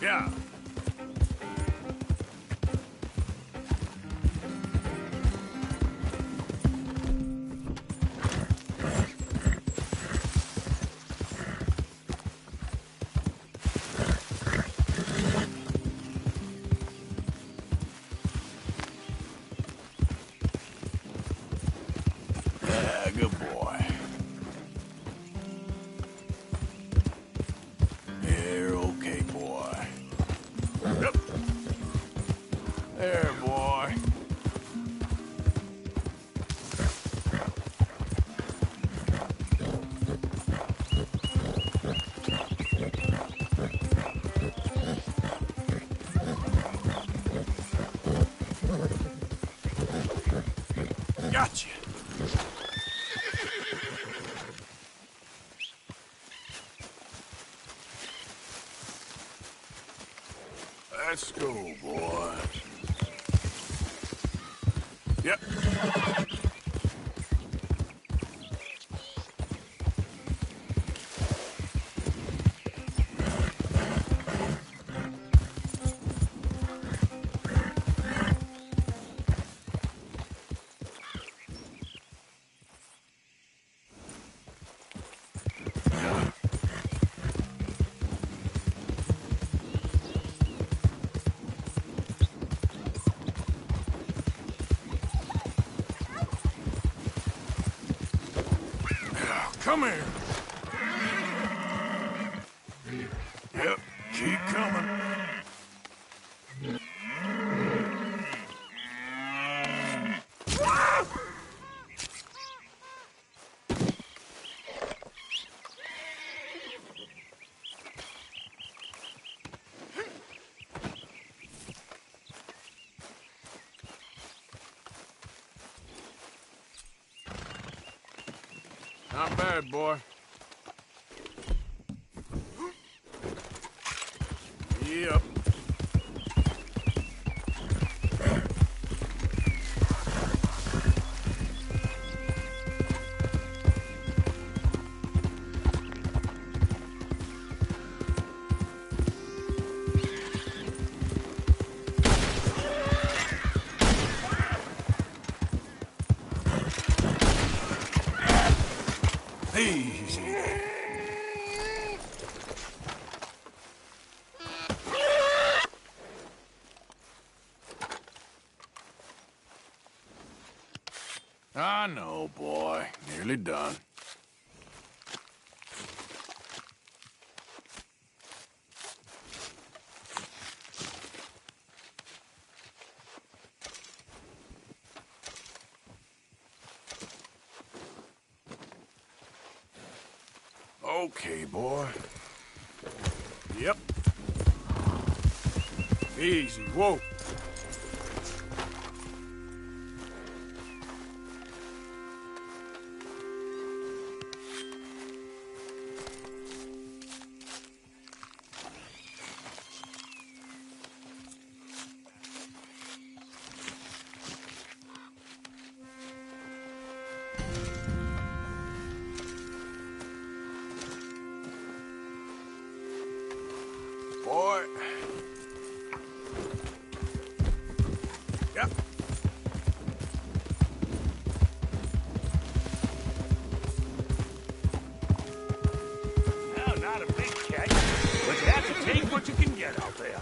Yeah. Yeah, good boy. You're okay, boy. Yep. There, boy. Gotcha. Let's go, boy. Yep. Come here. Yep, keep coming. Not bad, boy. Yep. Easy. I know, boy. Nearly done. Okay, boy. Yep. Easy, whoa. Boy. Yep. Well, not a big catch, but you have to take what you can get out there.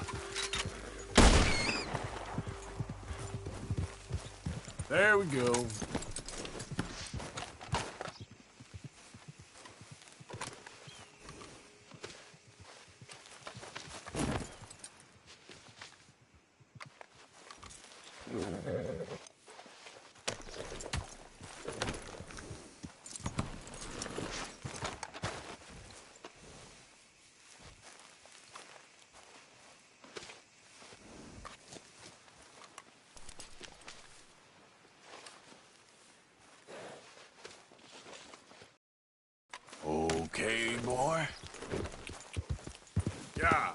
There we go. Okay, boy. Yeah.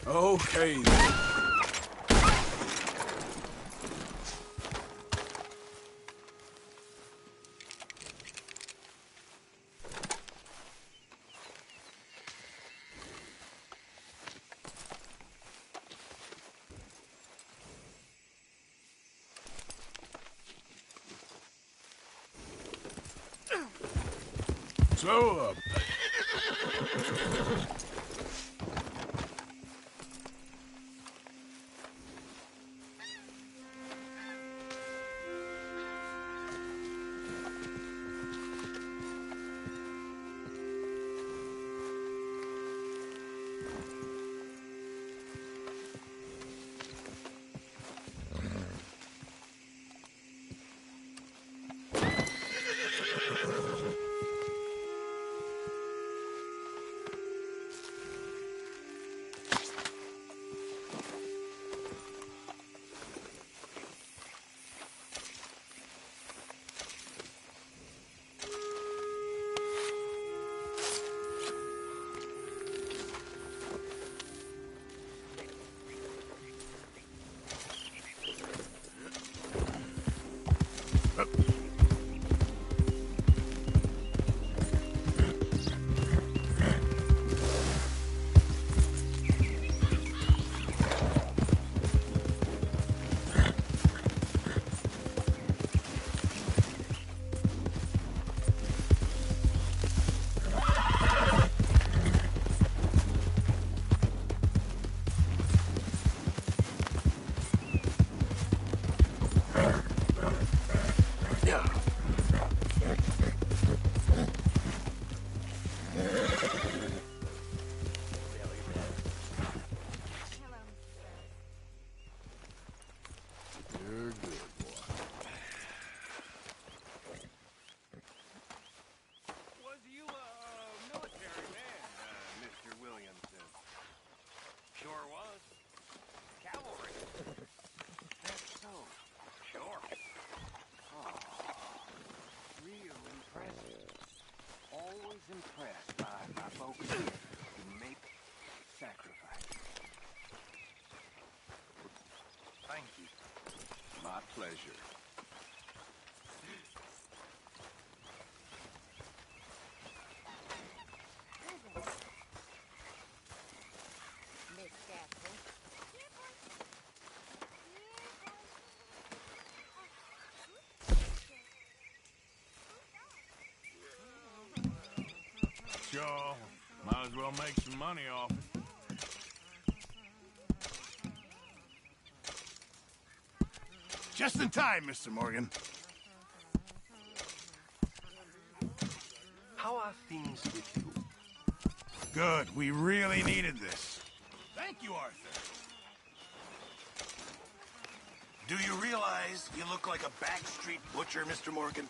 Okay, then. Slow up. Impressed by folks who make sacrifices. Thank you. My pleasure. Sure. Might as well make some money off it. Just in time, Mr. Morgan. How are things with you? Good. We really needed this. Thank you, Arthur. Do you realize you look like a backstreet butcher, Mr. Morgan?